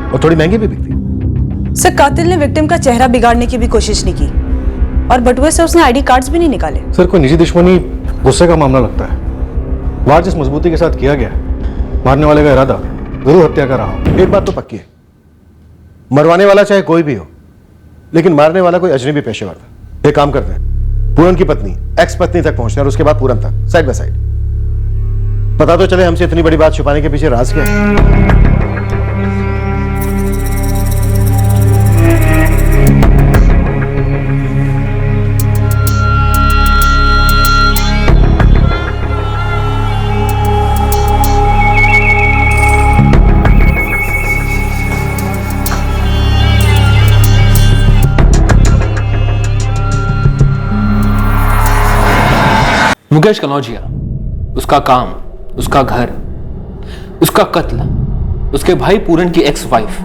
और थोड़ी महंगी भी बिकती। सर, कातिल ने विक्टिम का चेहरा बिगाड़ने की भी कोशिश नहीं की और बटुए से उसने आईडी कार्ड्स भी नहीं निकाले। सर, कोई निजी दुश्मनी, गुस्से का मामला लगता है। वार जिस मजबूती के साथ किया गया, मारने वाले का इरादा गुरु हत्या का रहा। एक बात तो पक्की है, मरवाने वाला चाहे कोई भी हो, लेकिन मारने वाला कोई अजनबी पेशेवर था। एक काम करते हैं, पूरन की पत्नी एक्स पत्नी तक पहुंचते हैं और उसके बाद पूरन तक, साइड बाय साइड। पता तो चले हमसे इतनी बड़ी बात छुपाने के पीछे राज क्या है। मुकेश कनौजिया, उसका काम, उसका घर, उसका कत्ल, उसके भाई पूरन की एक्स वाइफ,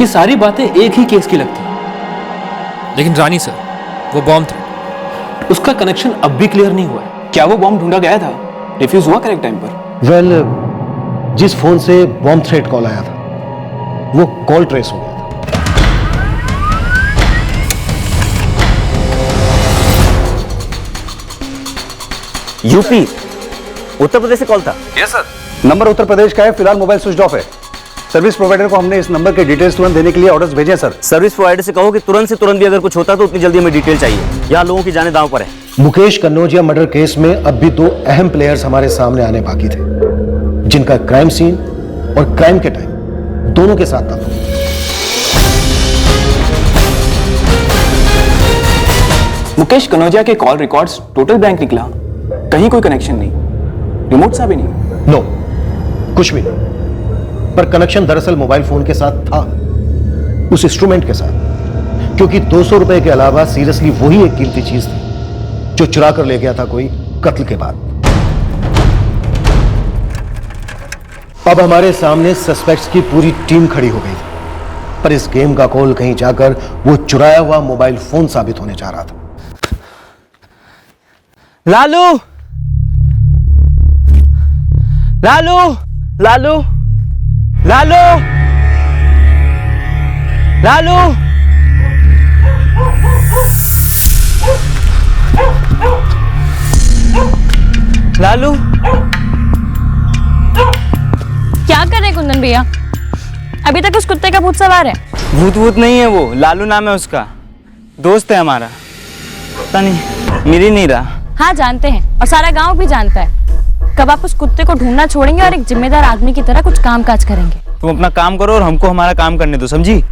ये सारी बातें एक ही केस की लगती हैं। लेकिन रानी सर, वो बॉम्ब थ्रेट, उसका कनेक्शन अब भी क्लियर नहीं हुआ है। क्या वो बॉम्ब ढूंढा गया था? डिफ्यूज हुआ करेक्ट टाइम पर? वेल, जिस फोन से बॉम्ब थ्रेट कॉल आया था वो कॉल ट्रेस हो गया। यूपी, उत्तर प्रदेश से कॉल था। Yes sir. Number Uttar Pradesh का है, फिलहाल मोबाइल स्विच ऑफ है। सर्विस प्रोवाइडर को हमने इस नंबर के डिटेल्स तुरंत देने के लिए ऑर्डर्स भेजे सर। सर्विस प्रोवाइडर से कहो कि तुरंत से तुरंत भी अगर कुछ होता तो उतनी जल्दी हमें डिटेल चाहिए। यहाँ लोगों की जाने दांव पर है। मुकेश कन्नौजिया मर्डर केस में अब भी 2 अहम प्लेयर्स हमारे सामने आने बाकी थे, जिनका क्राइम सीन और क्राइम के टाइम दोनों के साथ था। मुकेश कनौजिया के कॉल रिकॉर्ड्स टोटल ब्लैंक निकला, कहीं कोई कनेक्शन नहीं, रिमोट सा भी नहीं। नो, कुछ भी नहीं। पर कनेक्शन दरअसल मोबाइल फोन के साथ था, उस इंस्ट्रूमेंट के साथ, क्योंकि 200 रुपए के अलावा सीरियसली वही एक कीमती चीज थी जो चुरा कर ले गया था कोई कत्ल के बाद। अब हमारे सामने सस्पेक्ट्स की पूरी टीम खड़ी हो गई थी, पर इस गेम का कॉल कहीं जाकर वो चुराया हुआ मोबाइल फोन साबित होने जा रहा था। लालू, लालू, लालू, लालू, लालू, लालू। क्या कर रहे हैं कुंदन भैया? अभी तक उस कुत्ते का भूत सवार है। भूत भूत नहीं है वो, लालू नाम है उसका, दोस्त है हमारा। पता नहीं, मिल ही नहीं रहा। हाँ जानते हैं, और सारा गांव भी जानता है। कब आप उस कुत्ते को ढूंढना छोड़ेंगे और एक जिम्मेदार आदमी की तरह कुछ काम काज करेंगे? तुम अपना काम करो और हमको हमारा काम करने दो, समझी?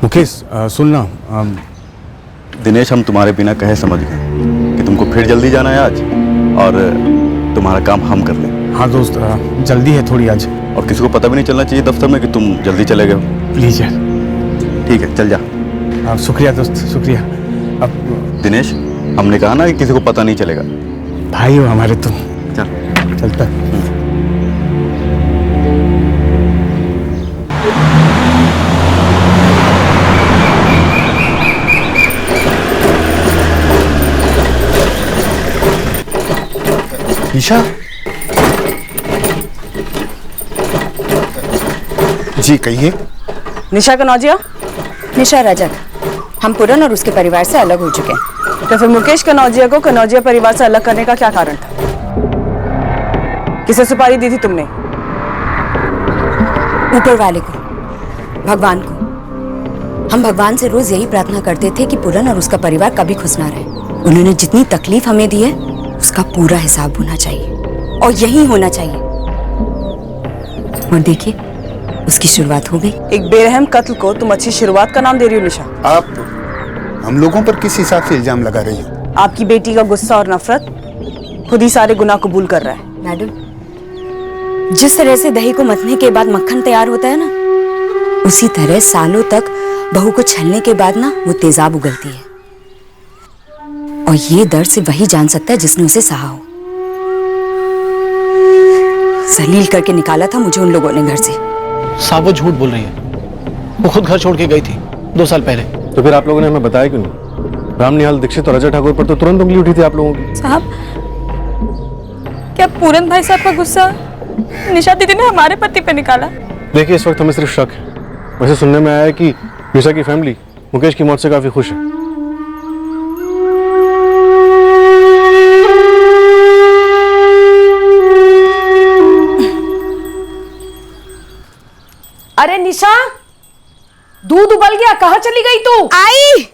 मुकेश, सुनना, दिनेश हम तुम्हारे बिना कहे समझ गए कि तुमको फिर जल्दी जाना है आज। और तुम्हारा काम हम कर लें। हाँ दोस्त, जल्दी है थोड़ी आज। और किसी को पता भी नहीं चलना चाहिए दफ्तर में कि तुम जल्दी चले गए हो। प्लीज यार। ठीक है, चल जा। शुक्रिया दोस्त, शुक्रिया। अब दिनेश, हमने कहा ना कि किसी को पता नहीं चलेगा। भाई हो हमारे तुम। चल चलता। निशा जी, कहिए। निशा कनौजिया। निशा रजक, हम पूरन और उसके परिवार से अलग हो चुके हैं। तो फिर मुकेश कनौजिया को कनौजिया परिवार से अलग करने का क्या कारण था? किसे सुपारी दी थी तुमने? ऊपर वाले को, भगवान को। हम भगवान से रोज यही प्रार्थना करते थे कि पूरन और उसका परिवार कभी खुश ना रहे। उन्होंने जितनी तकलीफ हमें दी है उसका पूरा हिसाब होना चाहिए और यही होना चाहिए। और देखिए, उसकी शुरुआत हो गई। एक बेरहम कत्ल को तुम अच्छी शुरुआत का नाम दे रही हो निशा? आप हम लोगों पर किस हिसाब से इल्जाम लगा रही हो? आपकी बेटी का गुस्सा और नफरत खुद ही सारे गुनाह कबूल कर रहा है। मैडम, जिस तरह से दही को मथने के बाद मक्खन तैयार होता है ना, उसी तरह सालों तक बहू को छलने के बाद ना वो तेजाब उगलती है। और ये दर्द से वही जान सकता है जिसने उसे सहा हो। जलील करके निकाला था मुझे उन लोगों ने घर से। साहब वो झूठ बोल रही है। वो खुद घर छोड़ के गई थी 2 साल पहले। तो फिर आप लोगों ने हमें बताया क्यों नहीं? रामनिहाल दीक्षित और अजय ठाकुर पर तो तुरंत उंगली उठी थी आप लोगों की। साहब, क्या पूरन भाई साहब का गुस्सा निशा दीदी ने हमारे पति पे निकाला? देखिए, इस वक्त हमें सिर्फ शक है। वैसे सुनने में आया है कि निशा की फैमिली मुकेश की मौत से काफी खुश है। अरे निशा, दूध उबल गया, कहाँ चली गई तू? आई।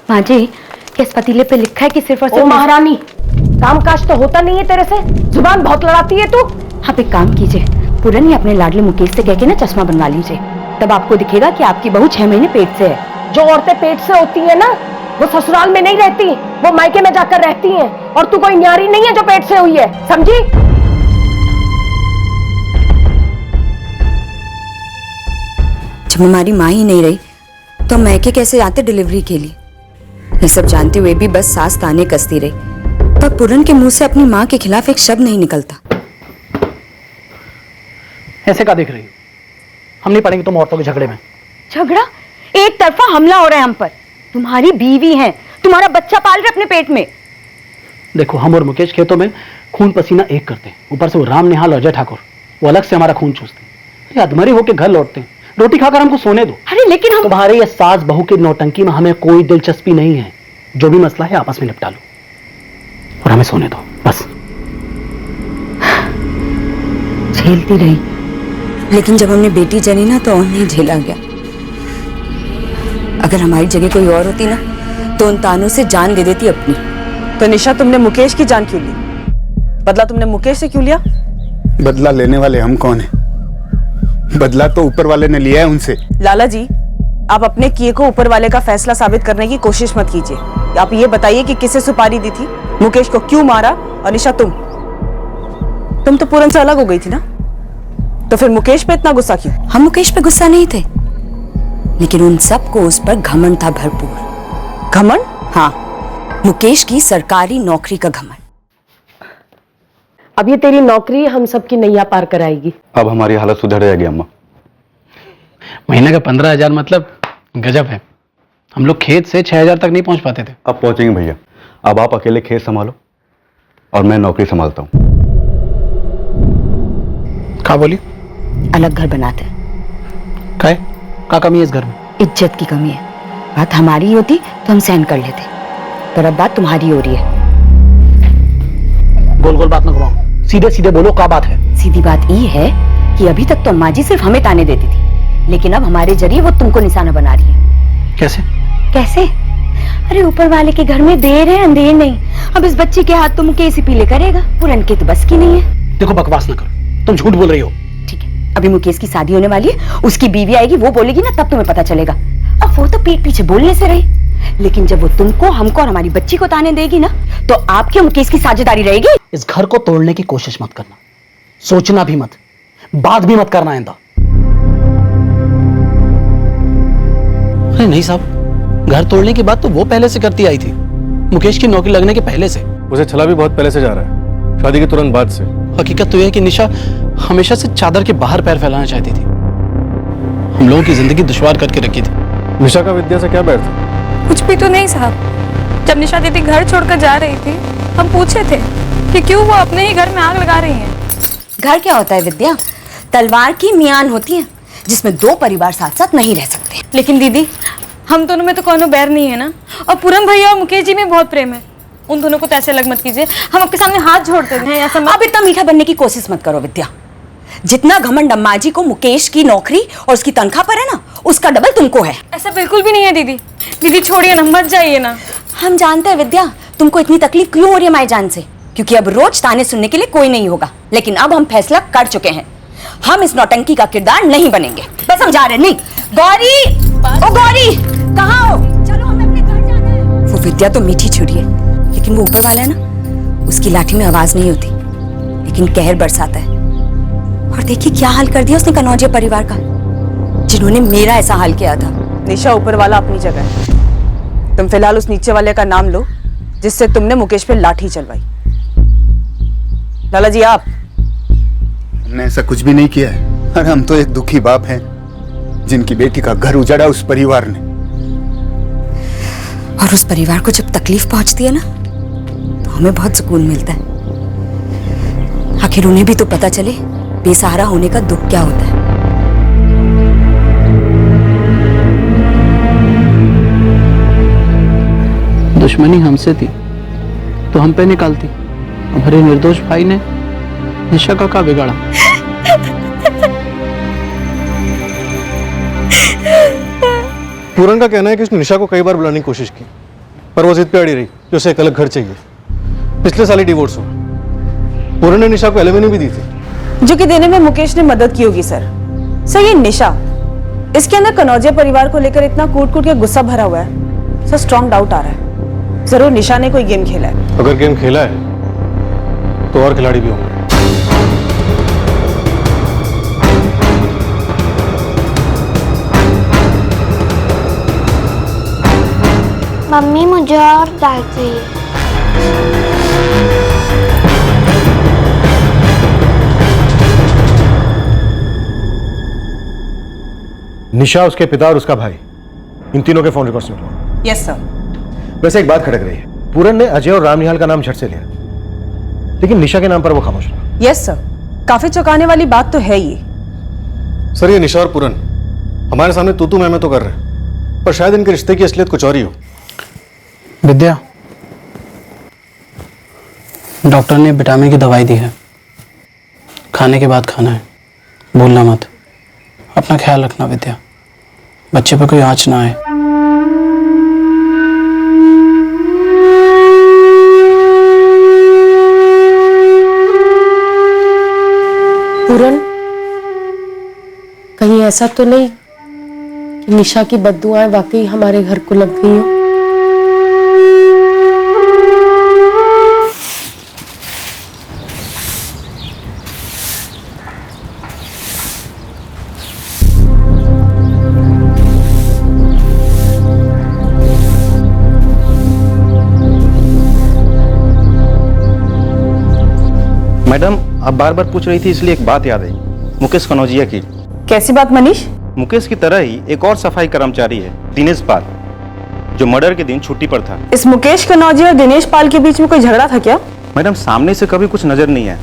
माँ जी, किस पतीले पे लिखा है कि सिर्फ और सिर्फ महारानी? काम काज तो होता नहीं है तेरे से, जुबान बहुत लड़ाती है तू। आप एक काम कीजिए, पूरन ही अपने लाडले मुकेश से कह के ना चश्मा बनवा लीजिए। तब आपको दिखेगा कि आपकी बहू 6 महीने पेट से है। जो औरतें पेट से होती है ना, वो ससुराल में नहीं रहती, वो मायके में जाकर रहती हैं। और तू कोई न्यारी नहीं है जो पेट से हुई है, समझी? जब हमारी माँ ही नहीं रही तो हम मायके कैसे आते डिलीवरी के लिए? ये सब जानते हुए भी बस सास ताने कसती रही, पर पूरन के मुंह से अपनी माँ के खिलाफ एक शब्द नहीं निकलता। ऐसे क्या देख रही हो? हम नहीं पड़ेंगे तुम औरतों के झगड़े में। झगड़ा? एक तरफा हमला हो रहा है हम पर। तुम्हारी बीवी है, तुम्हारा बच्चा पाल रहे अपने पेट में। देखो, हम और मुकेश खेतों में खून पसीना एक करते हैं, ऊपर से वो रामनिहाल और अजय ठाकुर वो अलग से हमारा खून चूसते हैं। अधमरे होके घर लौटते हैं, रोटी खाकर हमको सोने दो। अरे लेकिन हम तुम्हारे ये सास बहू की नौटंकी में हमें कोई दिलचस्पी नहीं है। जो भी मसला है आपस में निपटा लो और हमें सोने दो, बस। झेलती रही, लेकिन जब हमने बेटी जनी ना तो और नहीं झेला गया। अगर हमारी जगह कोई और होती ना तो उन तानों से जान दे देती अपनी। तो निशा, तुमने मुकेश की जान क्यों ली? बदला तुमने मुकेश से क्यों लिया? बदला लेने वाले हम कौन है? बदला तो ऊपर वाले ने लिया है उनसे। लाला जी, आप अपने किए को ऊपर वाले का फैसला साबित करने की कोशिश मत कीजिए। आप ये बताइए कि किसे सुपारी दी थी, मुकेश को क्यों मारा? और निशा, तुम तो पूरन से अलग हो गई थी ना, तो फिर मुकेश पे इतना गुस्सा क्यों? हम मुकेश पे गुस्सा नहीं थे, लेकिन उन सबको उस पर घमंड था भरपूर। घमंड? हाँ, मुकेश की सरकारी नौकरी का घमंड। अब ये तेरी नौकरी हम सबकी नैया पार कराएगी। अब हमारी हालत सुधर जाएगी अम्मा। महीने का 15,000 मतलब गजब है। हम लोग खेत से 6,000 तक नहीं पहुंच पाते थे। अब पहुंचेंगे भैया। अब आप अकेले खेत संभालो और मैं नौकरी संभालता हूँ। क्या बोली? अलग घर बनाते। क्या कमी है इस घर में? इज्जत की कमी है। बात हमारी होती तो हम सहन कर लेते, पर अब बात तुम्हारी हो रही है। गोल गोल बात न घुमाओ, सीधे सीधे बोलो, क्या बात है? सीधी बात ये है कि अभी तक तो अम्मा जी सिर्फ हमें ताने देती थी, लेकिन अब हमारे जरिए वो तुमको निशाना बना रही है। कैसे? कैसे? अरे ऊपर वाले के घर में देर है अंधेर नहीं। अब इस बच्ची के हाथ तो मुकेश ही पीले करेगा, पूरन के तो बस की नहीं है। देखो बकवास ना करो, तुम झूठ बोल रही हो। ठीक है, अभी मुकेश की शादी होने वाली है, उसकी बीवी आएगी, वो बोलेगी ना, तब तुम्हें पता चलेगा। अब वो तो पीठ पीछे बोलने से रही, लेकिन जब वो तुमको, हमको और हमारी बच्ची को ताने देगी ना, तो आपके मुकेश की साझेदारी रहेगी। इस घर को तोड़ने की कोशिश मत करना, सोचना भी मत, बात भी मत करना आइंदा। अरे नहीं साहब, घर तोड़ने की बात तो वो पहले से करती आई थी, मुकेश की नौकरी लगने के पहले से। उसे छला भी बहुत पहले से जा रहा है, शादी के तुरंत बाद से। हकीकत तो यह है कि निशा हमेशा से चादर के बाहर पैर फैलाना चाहती थी, हम लोगों की जिंदगी दुश्वार करके रखी थी। निशा का विद्या से क्या बैर था? कुछ भी तो नहीं साहब। जब निशा दीदी घर छोड़कर जा रही थी, हम पूछे थे कि क्यों वो अपने ही घर में आग लगा रही हैं। घर क्या होता है विद्या? तलवार की मियान होती है, जिसमें दो परिवार साथ साथ नहीं रह सकते। लेकिन दीदी, हम दोनों में तो कोनो बैर नहीं है ना, और पूरन भैया और मुकेश जी में बहुत प्रेम है। उन दोनों को तो ऐसे लग मत कीजिए, हम आपके सामने हाथ जोड़ते हैं ऐसा मत। अब इतना मीठा बनने की कोशिश मत करो विद्या। जितना घमंड अम्मा जी को मुकेश की नौकरी और उसकी तनख्वाह पर है ना, उसका डबल तुमको है। ऐसा बिल्कुल भी नहीं है दीदी। दीदी छोड़िए ना, मत जाइए ना। हम जानते हैं विद्या, तुमको इतनी तकलीफ क्यों हो रही है माई जान से, क्योंकि अब रोज ताने सुनने के लिए कोई नहीं होगा। लेकिन अब हम फैसला कर चुके हैं, हम इस नौटंकी का किरदार नहीं बनेंगे। बस हम जा रहे हैं। नहीं गौरी, ओ गौरी, कहाँ हो? चलो, हमें अपने घर जाना है। वो विद्या तो मीठी छुरी है, लेकिन वो ऊपर वाला है ना, उसकी लाठी में आवाज नहीं होती, लेकिन कहर बरसाता है। और देखिए क्या हाल कर दिया उसने कनौजिया परिवार का, जिन्होंने मेरा ऐसा हाल किया था। निशा ऊपर वाला अपनी जगह है, तुम फिलहाल उस नीचे वाले का नाम लो जिससे तुमने मुकेश पे लाठी चलवाई। लाला जी आप? हमने ऐसा कुछ भी नहीं किया है, और हम तो एक दुखी बाप हैं जिनकी बेटी का घर उजाड़ा उस परिवार ने। और उस परिवार को जब तकलीफ पहुंचती है ना, तो हमें बहुत सुकून मिलता है। आखिर उन्हें भी तो पता चले बेसहारा होने का दुख क्या होता है। दुश्मनी हमसे थी तो हम पे निकालती, हमारे निर्दोष भाई ने निशा का क्या बिगाड़ा? पूरन का कहना है कि उसने निशा को कई बार बुलाने की कोशिश की, पर वो जिद पे अड़ी रही कि उसे एक अलग घर चाहिए। पिछले साल ही डिवोर्स हुआ। पूरन ने निशा को एलिमनी भी दी थी, जो कि देने में मुकेश ने मदद की होगी। सर ये निशा, इसके अंदर कनौजिया परिवार को लेकर इतना कूट कूट के गुस्सा भरा हुआ है। सर स्ट्रॉन्ग डाउट आ रहा है, जरूर निशा ने कोई गेम खेला है। अगर गेम खेला है तो और खिलाड़ी भी होंगे। मम्मी मुझे और दाल चाहिए। निशा, उसके पिता और उसका भाई, इन तीनों के फोन रिकॉर्ड्स निकलो। Yes sir. वैसे एक बात खटक रही है, पूरन ने अजय और रामनिहाल का नाम झट से लिया, लेकिन निशा के नाम पर वो खामोश रहा। यस सर, काफी चौंकाने वाली बात तो है ये। सर ये निशा और पूरन हमारे सामने तू मैं तो कर रहे हैं, पर शायद इनके रिश्ते की असलियत कुछ और ही हो। विद्या, डॉक्टर ने विटामिन की दवाई दी है, खाने के बाद खाना है, भूलना मत। अपना ख्याल रखना विद्या, बच्चे पर कोई आंच ना आए। पूरन, कहीं ऐसा तो नहीं कि निशा की बद्दुआएं वाकई हमारे घर को लग गई हो? मैडम आप बार बार पूछ रही थी इसलिए एक बात याद आई, मुकेश कनौजिया की। कैसी बात मनीष? मुकेश की तरह ही एक और सफाई कर्मचारी है, दिनेश पाल, जो मर्डर के दिन छुट्टी पर था। इस मुकेश कनौजिया और दिनेश पाल के बीच में कोई झगड़ा था क्या? मैडम सामने से कभी कुछ नजर नहीं है,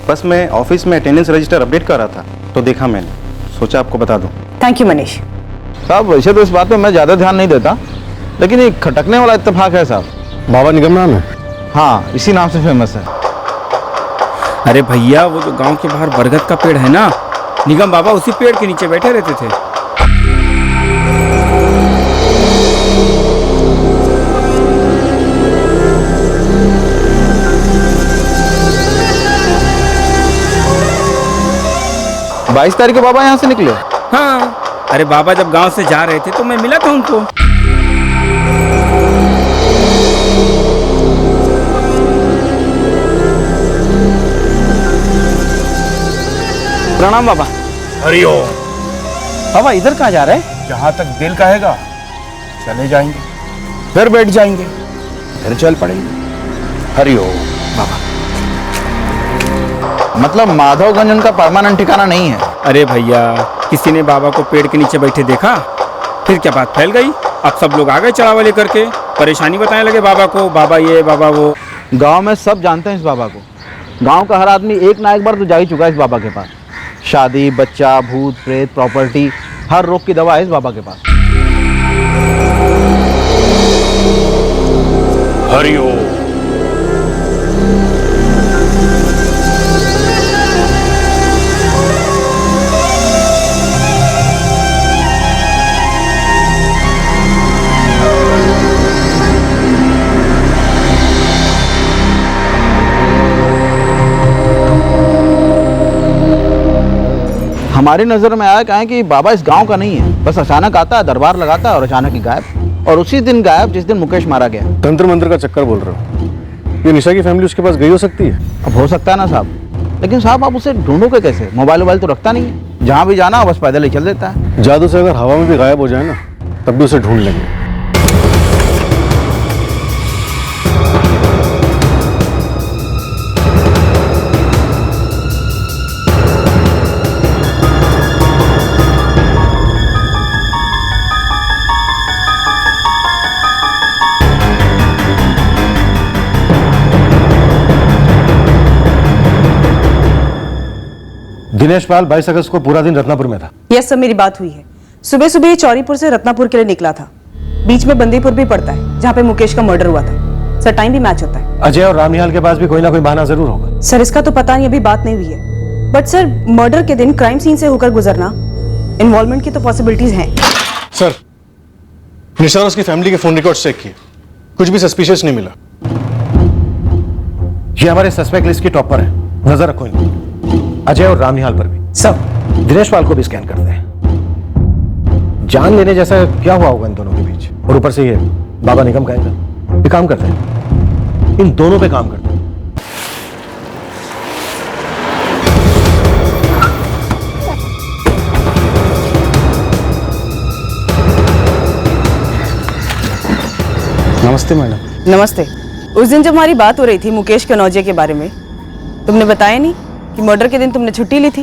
बस मैं ऑफिस में अटेंडेंस रजिस्टर अपडेट कर रहा था तो देखा मैंने, सोचा आपको बता दूं। Thank you Manish. साहब वैसे तो इस बात पे मैं ज्यादा ध्यान नहीं देता, लेकिन एक खटकने वाला इत्तेफाक है साहब। बाबा निगम नाम है? हाँ, इसी नाम से फेमस है। अरे भैया, वो जो गांव के बाहर बरगद का पेड़ है ना, निगम बाबा उसी पेड़ के नीचे बैठे रहते थे। 22 तारीख को बाबा यहाँ से निकले? हाँ, अरे बाबा जब गांव से जा रहे थे तो मैं मिला था उनको। प्रणाम बाबा। हरिओम। बाबा इधर कहाँ जा रहे हैं? जहां तक दिल कहेगा चले जाएंगे, फिर बैठ जाएंगे, फिर चल पड़ेंगे। हरिओम। बाबा मतलब माधवगंज उनका परमानेंट ठिकाना नहीं है? अरे भैया, किसी ने बाबा को पेड़ के नीचे बैठे देखा, फिर क्या बात फैल गई। अब सब लोग आ गए चढ़ावा लेकर के, परेशानी बताने लगे बाबा को, बाबा ये बाबा वो। गांव में सब जानते हैं इस बाबा को। गांव का हर आदमी एक ना एक बार तो जा ही चुका है इस बाबा के पास। शादी, बच्चा, भूत प्रेत, प्रॉपर्टी, हर रोग की दवा है इस बाबा के पास। हरिओम। हमारी नज़र में आया कहें कि बाबा इस गांव का नहीं है, बस अचानक आता है, दरबार लगाता है और अचानक ही गायब। और उसी दिन गायब जिस दिन मुकेश मारा गया। तंत्र मंत्र का चक्कर बोल रहे हो? ये निशा की फैमिली उसके पास गई हो सकती है? अब हो सकता है ना साहब, लेकिन साहब आप उसे ढूंढोगे कैसे? मोबाइल तो रखता नहीं है, जहाँ भी जाना बस पैदल ही चल देता है। जादू से अगर हवा में भी गायब हो जाए ना, तब भी उसे ढूंढ लेंगे। दिनेश पाल 22 अगस्त को पूरा दिन रत्नापुर में था। यस सर, मेरी बात हुई है। सुबह सुबह ये चौरीपुर से रत्नापुर के लिए निकला था। बीच में बंदीपुर भी पड़ता है जहाँ पे मुकेश का मर्डर हुआ था। सर टाइम भी मैच होता है। अजय और रामनिहाल के पास भी कोई ना कोई बहाना जरूर होगा। सर इसका तो पता नहीं, अभी बात नहीं हुई है। बट सर मर्डर के दिन क्राइम सीन से होकर गुजरना, इन्वॉल्वमेंट की तो पॉसिबिलिटीज हैं। सर निशा और उसकी फैमिली के फोन रिकॉर्ड चेक किए, कुछ भी सस्पिशियस नहीं मिला। ये हमारे सस्पेक्ट लिस्ट की टॉप पर है, नजर रखो इनको। अजय और रामनिहाल पर भी। सब दिनेश पाल को भी स्कैन करते हैं। जान लेने जैसा क्या हुआ होगा इन दोनों के बीच, और ऊपर से ये बाबा निगम कहेगा। ये काम करते हैं, इन दोनों पे काम करते हैं। नमस्ते मैडम। नमस्ते। उस दिन जब हमारी बात हो रही थी मुकेश कनौजिया के बारे में, तुमने बताया नहीं कि मर्डर के दिन तुमने छुट्टी ली थी?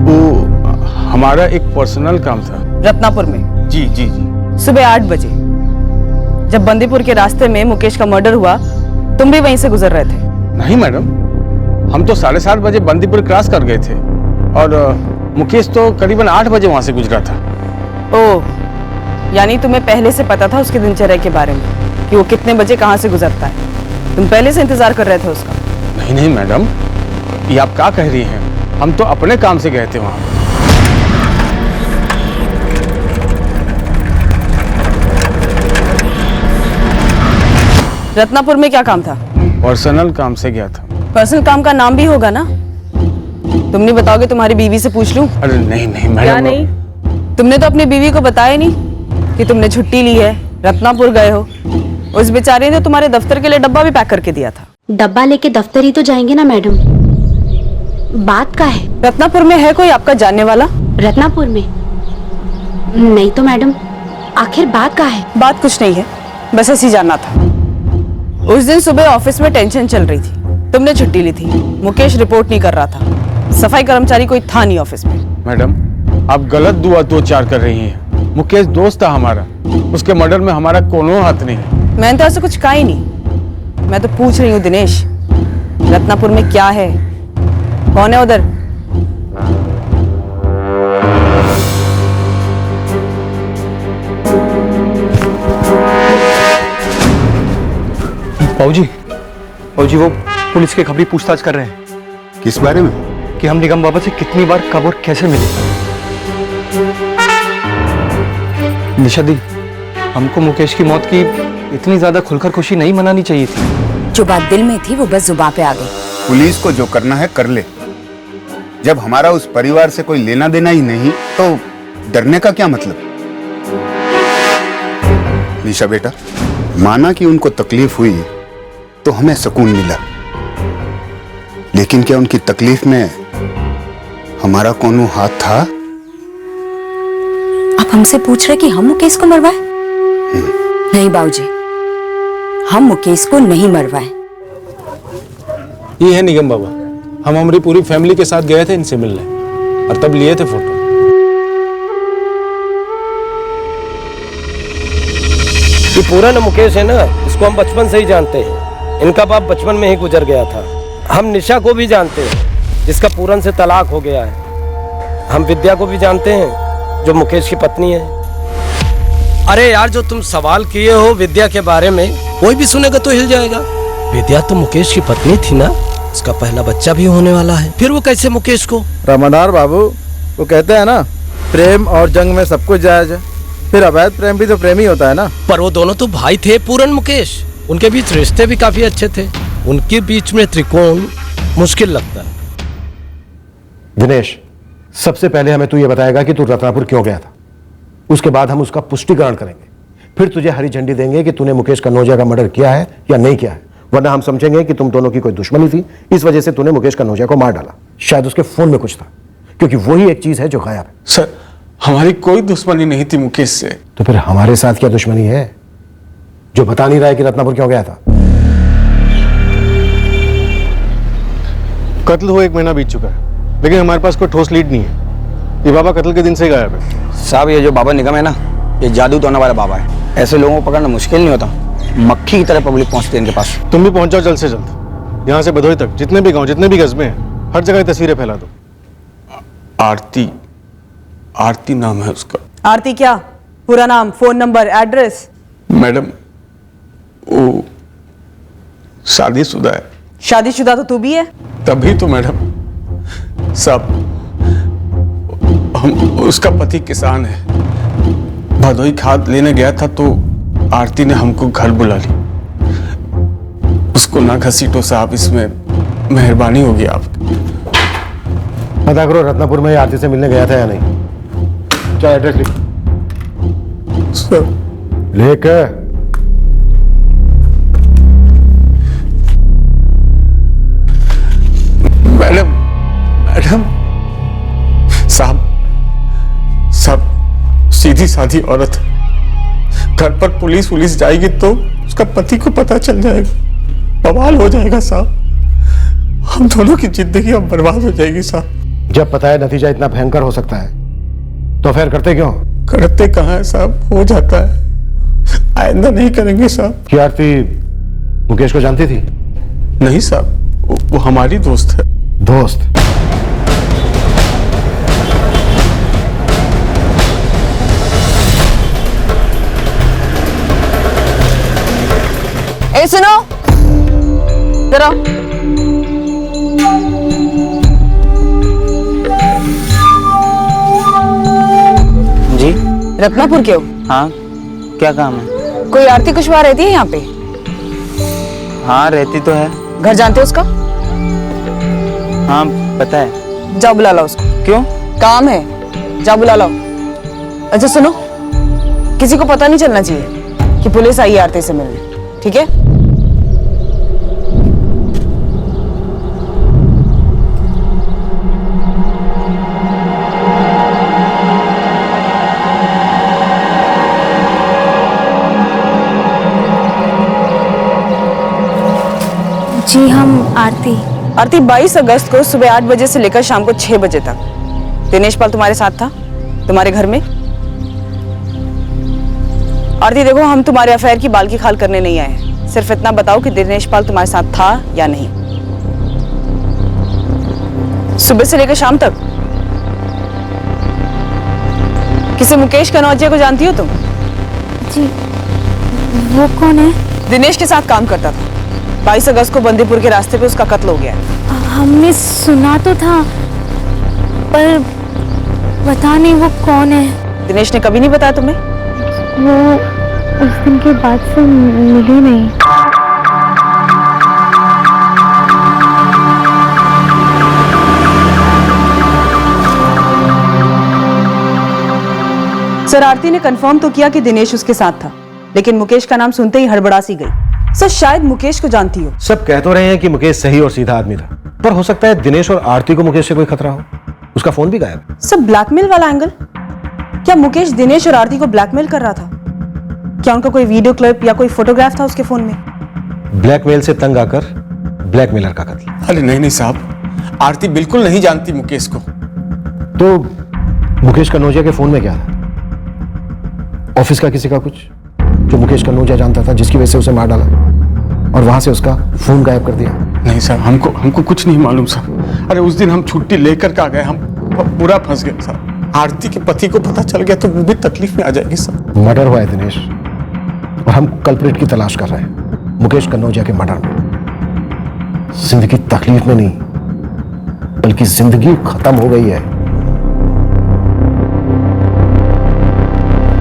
वो हमारा एक पर्सनल काम था रत्नापुर में। जी जी जी। सुबह 8 बजे जब बंदीपुर के रास्ते में मुकेश का मर्डर हुआ, तुम भी वहीं से गुजर रहे थे? नहीं मैडम, हम तो 7:30 बजे बंदीपुर क्रॉस कर गए थे और मुकेश तो करीबन 8 बजे वहां से गुजरा था। ओह, यानी तुम्हें पहले से पता था उसके दिनचर्या के बारे में कि वो कितने बजे कहाँ से गुजरता है? तुम पहले से इंतजार कर रहे थे उसका? नहीं नहीं मैडम, ये आप क्या कह रही हैं? हम तो अपने काम से गए थे वहां। रत्नापुर में क्या काम था? पर्सनल काम से गया था। पर्सनल काम का नाम भी होगा ना? तुम नहीं बताओगे? तुम्हारी बीवी से पूछ लूं? अरे नहीं नहीं मैडम। क्या नहीं? तुमने तो अपनी बीवी को बताया नहीं कि तुमने छुट्टी ली है, रत्नापुर गए हो। उस बेचारे ने तुम्हारे दफ्तर के लिए डब्बा भी पैक करके दिया था। डब्बा लेके दफ्तर ही तो जाएंगे ना मैडम। बात का है? रत्नापुर में है कोई आपका जानने वाला? रत्नापुर में नहीं तो मैडम, आखिर बात का है? बात कुछ नहीं है, बस ऐसे ही जानना था। उस दिन सुबह ऑफिस में टेंशन चल रही थी, तुमने छुट्टी ली थी। मुकेश रिपोर्ट नहीं कर रहा था, सफाई कर्मचारी कोई था नहीं ऑफिस में। मैडम आप गलत दो चार कर रही हैं। मुकेश दोस्त था हमारा, उसके मर्डर में हमारा कोनो हाथ नहीं है। मैंने तो ऐसा कुछ कहा ही नहीं। मैं तो पूछ रही हूँ दिनेश, रत्नापुर में क्या है? कौन है उधर? पाऊजी वो पुलिस के खबरी पूछताछ कर रहे हैं। किस बारे में? कि हम निगम बाबा से कितनी बार कब और कैसे मिले। निशा दी, हमको मुकेश की मौत की इतनी ज्यादा खुलकर खुशी नहीं मनानी चाहिए थी। जो बात दिल में थी वो बस जुबान पे आ गई। पुलिस को जो करना है कर ले। जब हमारा उस परिवार से कोई लेना देना ही नहीं तो डरने का क्या मतलब? निशा बेटा, माना कि उनको तकलीफ हुई तो हमें सुकून मिला, लेकिन क्या उनकी तकलीफ में हमारा कोनो हाथ था? आप हमसे पूछ रहे कि हम मुकेश को मरवाए? नहीं बाबूजी, हम मुकेश को नहीं मरवाए। ये है निगम बाबा, हम हमारी पूरी फैमिली के साथ गए थे इनसे मिलने और तब लिए थे फोटो। ये पूरन मुकेश है ना, इसको हम बचपन से ही जानते हैं। इनका बाप बचपन में ही गुजर गया था। हम निशा को भी जानते हैं, जिसका पूरन से तलाक हो गया है। हम विद्या को भी जानते हैं, जो मुकेश की पत्नी है। अरे यार, जो तुम सवाल किए हो विद्या के बारे में, कोई भी सुनेगा तो हिल जाएगा। विद्या तो मुकेश की पत्नी थी ना, उसका पहला बच्चा भी होने वाला है, फिर वो कैसे मुकेश को? रमदार बाबू, वो कहते हैं ना, प्रेम और जंग में सब कुछ जायज है, फिर अवैध प्रेम भी तो प्रेम ही होता है ना। पर वो दोनों तो भाई थे, पूरन मुकेश। उनके बीच रिश्ते भी काफी अच्छे थे। उनके बीच में त्रिकोण मुश्किल लगता है। दिनेश, सबसे पहले हमें तू ये बताएगा कि तू रत्नापुर क्यों गया था। उसके बाद हम उसका पुष्टिकरण करेंगे, फिर तुझे हरी झंडी देंगे कि तूने मुकेश कन्नौजिया का मर्डर किया है या नहीं किया है। वरना हम समझेंगे कि तुम दोनों की कोई दुश्मनी थी, इस वजह से तूने मुकेश कन्नौजिया को मार डाला। शायद उसके फोन में कुछ था, क्योंकि वही एक चीज है जो गायब है। सर, हमारी कोई दुश्मनी नहीं थी मुकेश से। तो फिर हमारे साथ क्या दुश्मनी है जो बता नहीं रहा है कि रत्नापुर क्यों गया था? कत्ल हुए 1 महीना बीत चुका है, लेकिन हमारे पास कोई ठोस लीड नहीं है। ये बाबा कत्ल के दिन से गायब है। साहब, ये जो बाबा निगम है ना, ये जादू टोना वाला बाबा है। ऐसे लोगों को पकड़ना मुश्किल नहीं होता, मक्खी की तरह पब्लिक पहुंचती है इनके पास। तुम भी पहुंच जाओ जल्द से जल्द। यहाँ से भदोही तक जितने भी गांव, जितने भी कस्बे हैं, हर जगह तस्वीरें फैला दो। आरती नाम है उसका। आरती क्या? पूरा नाम, फोन नंबर, एड्रेस? मैडम, वो शादीशुदा है। शादीशुदा तो तू भी है। तभी तो मैडम सब, हम उसका पति किसान है। भदोही खाद लेने गया था तो आरती ने हमको घर बुला ली। उसको ना घसीटो साहब, इसमें मेहरबानी होगी आपकी। पता करो रत्नापुर में आरती से मिलने गया था या नहीं। क्या एड्रेस लिख सर? लेकर मैडम साहब सीधी साधी औरत है। घर पर पुलिस जाएगी तो उसका पति को पता चल जाएगा, बवाल हो जाएगा साहब। हम दोनों की जिंदगी अब बर्बाद हो जाएगी साहब। जब पता है नतीजा इतना भयंकर हो सकता है तो फिर करते क्यों? करते कहाँ है साहब, हो जाता है, आइंदा नहीं करेंगे साहब। क्या आरती मुकेश को जानती थी? नहीं साहब, वो हमारी दोस्त है। दोस्त? ए सुनो जरा, जी रत्नापुर के हो? हाँ, क्या काम है? कोई आरती कुशवाहा रहती है यहाँ पे? हाँ, रहती तो है। घर जानते हो उसका? हाँ, पता है। जाओ बुला लाओ उसको। क्यों? काम है, जाओ बुला लाओ। अच्छा सुनो, किसी को पता नहीं चलना चाहिए कि पुलिस आई है आरती से मिलने, ठीक है? जी, हम आरती। आरती, 22 अगस्त को सुबह 8 बजे से लेकर शाम को 6 बजे तक दिनेश पाल तुम्हारे साथ था, तुम्हारे घर में? आरती देखो, हम तुम्हारे अफेयर की बाल की खाल करने नहीं आए हैं। सिर्फ इतना बताओ कि दिनेश पाल तुम्हारे साथ था या नहीं, सुबह से लेकर शाम तक। किसी मुकेश कन्नौजिया को जानती हो तुम? जी, वो कौन है? दिनेश के साथ काम करता था। 22 अगस्त को बंदीपुर के रास्ते पे उसका कत्ल हो गया है। हमने सुना तो था, पर पता नहीं वो कौन है। दिनेश ने कभी नहीं बताया तुम्हें? वो उस दिन के बाद से मिली नहीं। सर आरती ने कंफर्म तो किया कि दिनेश उसके साथ था, लेकिन मुकेश का नाम सुनते ही हड़बड़ा सी गई। सर शायद मुकेश को जानती हो। सब कह तो रहे हैं कि मुकेश सही और सीधा आदमी था, पर हो सकता है दिनेश और आरती को मुकेश से कोई खतरा हो। उसका फोन भी गायब है। सर ब्लैकमेल वाला एंगल? क्या मुकेश दिनेश और आरती को ब्लैकमेल कर रहा था? क्या उनका कोई वीडियो क्लिप या कोई फोटोग्राफ था उसके फोन में? ब्लैकमेल से तंग आकर ब्लैकमेलर का कत्ल। अरे नहीं साहब, आरती बिल्कुल नहीं जानती मुकेश को। तो मुकेश कनौजिया के फोन में क्या था? ऑफिस का किसी का कुछ, जो मुकेश कनौजिया जानता था, जिसकी वजह से उसे मार डाला और वहां से उसका फोन गायब कर दिया। नहीं साहब, हमको कुछ नहीं मालूम साहब। अरे उस दिन हम छुट्टी लेकर के आ गए, हम पूरा फंस गए साहब। आरती के पति को पता चल गया तो वो भी तकलीफ में आ जाएगी साहब। मर्डर हुआ है दिनेश, और हम कल्प्रिट की तलाश कर रहे हैं मुकेश कनौजिया के मर्डर में। जिंदगी तकलीफ में नहीं, बल्कि जिंदगी खत्म हो गई है।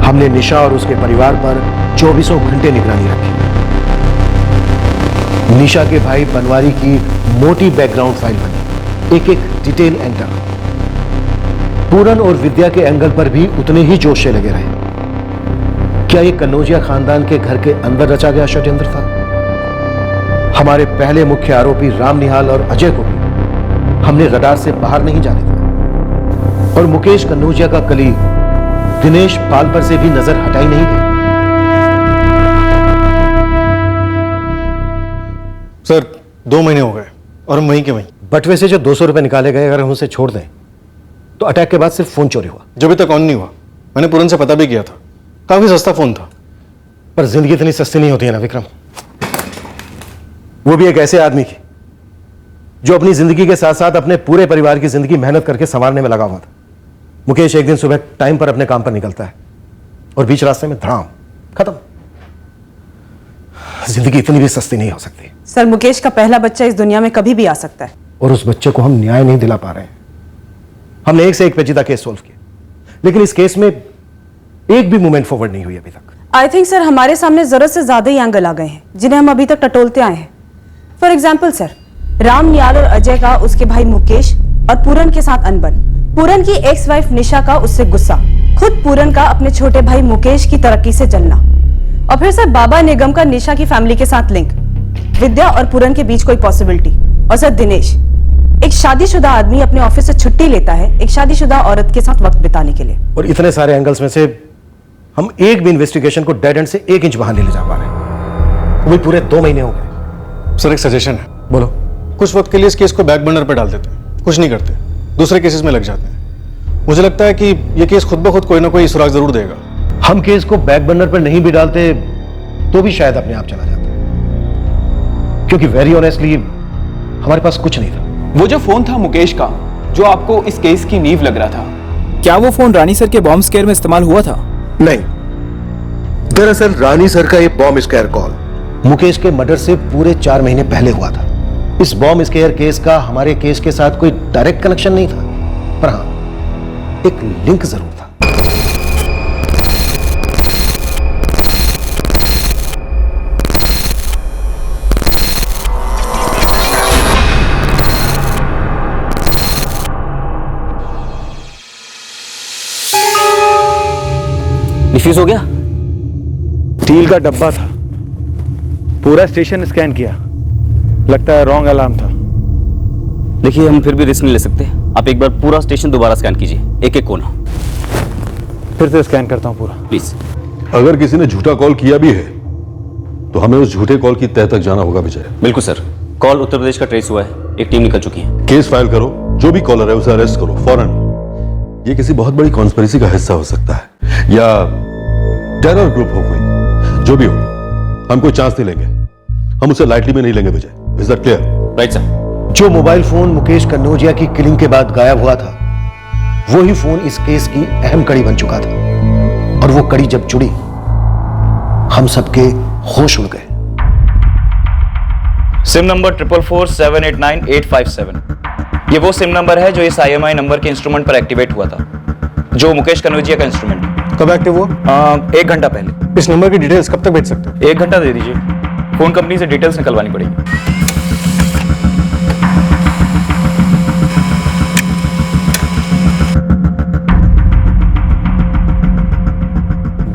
हमने निशा और उसके परिवार पर 24 घंटे निगरानी रखी। निशा के भाई बनवारी की मोटी बैकग्राउंड फाइल बनी, एक एक डिटेल एंटर। पूरन और विद्या के एंगल पर भी उतने ही जोश से लगे रहे। क्या ये कनौजिया खानदान के घर के अंदर रचा गया षड्यंत्र था? हमारे पहले मुख्य आरोपी राम निहाल और अजय को भी हमने रडार से बाहर नहीं जाने दिया, और मुकेश कनौजिया का कली दिनेश पाल पर से भी नजर हटाई नहीं गई। सर 2 महीने हो गए और हम वहीं के वहीं। बटवे से जो 200 रुपए निकाले गए, अगर हम उसे छोड़ दें तो अटैक के बाद सिर्फ फोन चोरी हुआ, जो अभी तक ऑन नहीं हुआ। मैंने पूरन से पता भी किया था, काफी सस्ता फोन था। पर जिंदगी इतनी सस्ती नहीं होती है ना विक्रम, वो भी एक ऐसे आदमी की जो अपनी जिंदगी के साथ साथ अपने पूरे परिवार की जिंदगी मेहनत करके संवारने में लगा हुआ था। मुकेश एक दिन सुबह टाइम पर अपने काम पर निकलता है और बीच रास्ते में धड़ाम, खत्म। जिंदगी इतनी भी सस्ती नहीं हो सकती। सर मुकेश का पहला बच्चा इस दुनिया में कभी भी आ सकता है, और उस बच्चे को हम न्याय नहीं दिला पा रहे हैं। हमने एक से एक पेचीदा केस सोल्व किए, लेकिन इस केस में एक भी मूवमेंट फॉरवर्ड नहीं हुई अभी तक। आई थिंक सर हमारे सामने जरूरत से ज्यादा ही एंगल आ गए हैं जिन्हें हम अभी तक टटोलते आए हैं। For example sir, Ram Niall और अजय का उसके भाई मुकेश और पूरन के साथ अनबन, पूरन की एक्स वाइफ निशा का उससे गुस्सा, खुद पूरन का अपने छोटे भाई मुकेश की तरक्की से जलना, और फिर सर बाबा निगम का निशा की फैमिली के साथ लिंक, विद्या और पूरन के बीच कोई पॉसिबिलिटी, और सर दिनेश एक शादीशुदा आदमी अपने ऑफिस से छुट्टी लेता है एक शादीशुदा औरत के साथ वक्त बिताने के लिए। और इतने सारे एंगल्स में से हम एक भी इन्वेस्टिगेशन को डेड एंड से 1 इंच बाहर नहीं ले जा पा रहे। वो भी पूरे 2 महीने हो गए। सर एक सजेशन है। बोलो। कुछ वक्त के लिए इस केस को बैक बर्नर पर डाल देते हैं, कुछ नहीं करते, दूसरे केसेस में लग जाते हैं। मुझे लगता है कि ये केस खुद ब खुद कोई ना कोई सुराग जरूर देगा। हम केस को बैक बर्नर पर नहीं भी डालते तो भी शायद अपने आप चला जाता, क्योंकि वेरी ऑनेस्टली हमारे पास कुछ नहीं था। वो जो फोन था मुकेश का, जो आपको इस केस की नींव लग रहा था, क्या वो फोन रानी सर के बॉम्ब स्केयर में इस्तेमाल हुआ था? नहीं, दरअसल रानी सर का ये बॉम्ब स्केयर कॉल मुकेश के मर्डर से पूरे 4 महीने पहले हुआ था। इस बॉम्ब स्केयर केस का हमारे केस के साथ कोई डायरेक्ट कनेक्शन नहीं था, पर हाँ एक लिंक जरूर था। डिफ्यूज हो गया? स्टील का डब्बा था, पूरा स्टेशन स्कैन किया, लगता है रॉन्ग अलार्म था। देखिए हम फिर भी रिस्क नहीं ले सकते, आप एक बार पूरा स्टेशन दोबारा स्कैन कीजिए, एक एक कोना। फिर से स्कैन करता हूं पूरा, प्लीज। अगर किसी ने झूठा कॉल किया भी है तो हमें उस झूठे कॉल की तह तक जाना होगा विजय। बिल्कुल सर, कॉल उत्तर प्रदेश का ट्रेस हुआ है, एक टीम निकल चुकी है। केस फाइल करो, जो भी कॉलर है उसे अरेस्ट करो फौरन। ये किसी बहुत बड़ी कॉन्स्पिरेसी का हिस्सा हो सकता है या टेरर ग्रुप हो कोई, जो भी हो हम कोई चांस नहीं लेंगे, हम उसे लाइटली में नहीं लेंगे Vijay. Is that clear? Right sir. जो मोबाइल फोन मुकेश कनौजिया की किलिंग के बाद गायब हुआ था, वही फोन इस केस की अहम कड़ी बन चुका था, और वो कड़ी जब जुड़ी हम सबके होश उड़ गए। सिम नंबर 444789857, ये वो सिम नंबर है जो इस IMI नंबर के इंस्ट्रूमेंट पर एक्टिवेट हुआ था, जो मुकेश कनौजिया का इंस्ट्रूमेंट। कब एक्टिव हुआ? 1 घंटा पहले। इस नंबर की डिटेल्स कब तक भेज सकते हो? 1 घंटा दे दीजिए, फोन कंपनी से डिटेल्स निकलवानी पड़ेगी।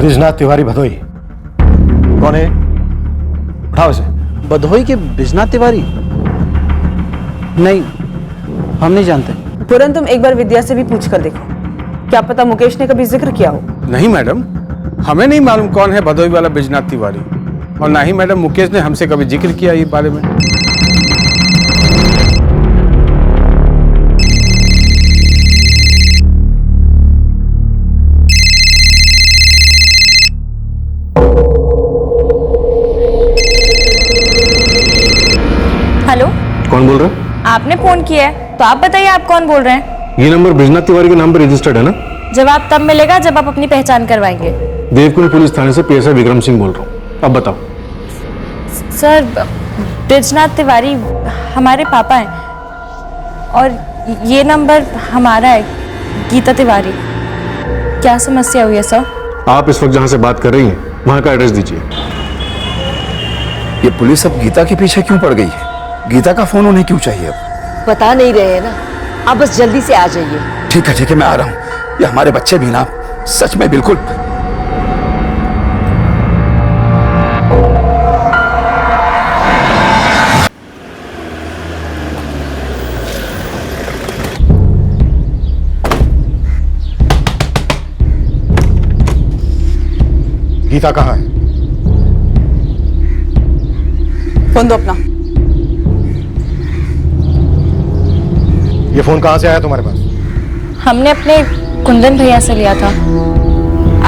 ब्रिजनाथ तिवारी भदोई कौन है? उठाओ इसे। बधोई के बिजनाथ तिवारी? नहीं, हम नहीं जानते। पूरन, तुम एक बार विद्या से भी पूछ कर देखो, क्या पता मुकेश ने कभी जिक्र किया हो। नहीं मैडम, हमें नहीं मालूम कौन है भदोई वाला बिजनाथ तिवारी, और ना ही मैडम मुकेश ने हमसे कभी जिक्र किया ये बारे में। हेलो, कौन बोल रहा है? आपने फोन किया है तो आप बताइए आप कौन बोल रहे हैं? ये नंबर ब्रिजनाथ तिवारी के नाम पर रजिस्टर्ड है ना? जवाब तब मिलेगा जब आप अपनी पहचान करवाएंगे। देवकुंड पुलिस थाने से पीएसआई विक्रम सिंह बोल रहा हूँ। अब बताओ। सर, ब्रिजनाथ तिवारी हमारे पापा हैं और ये नंबर हमारा है, गीता तिवारी। क्या समस्या हुई है सर? आप इस वक्त जहाँ से बात कर रही हैं वहाँ का एड्रेस दीजिए। ये पुलिस अब गीता के पीछे क्यों पड़ गई है? गीता का फोन उन्हें क्यों चाहिए अब? बता नहीं रहे हैं ना, आप बस जल्दी से आ जाइए। ठीक है, मैं आ रहा हूँ। ये हमारे बच्चे भी ना सच में बिल्कुल। गीता कहाँ है? फोन दो अपना। ये फोन कहाँ से आया तुम्हारे पास? हमने अपने कुंदन भैया से लिया था,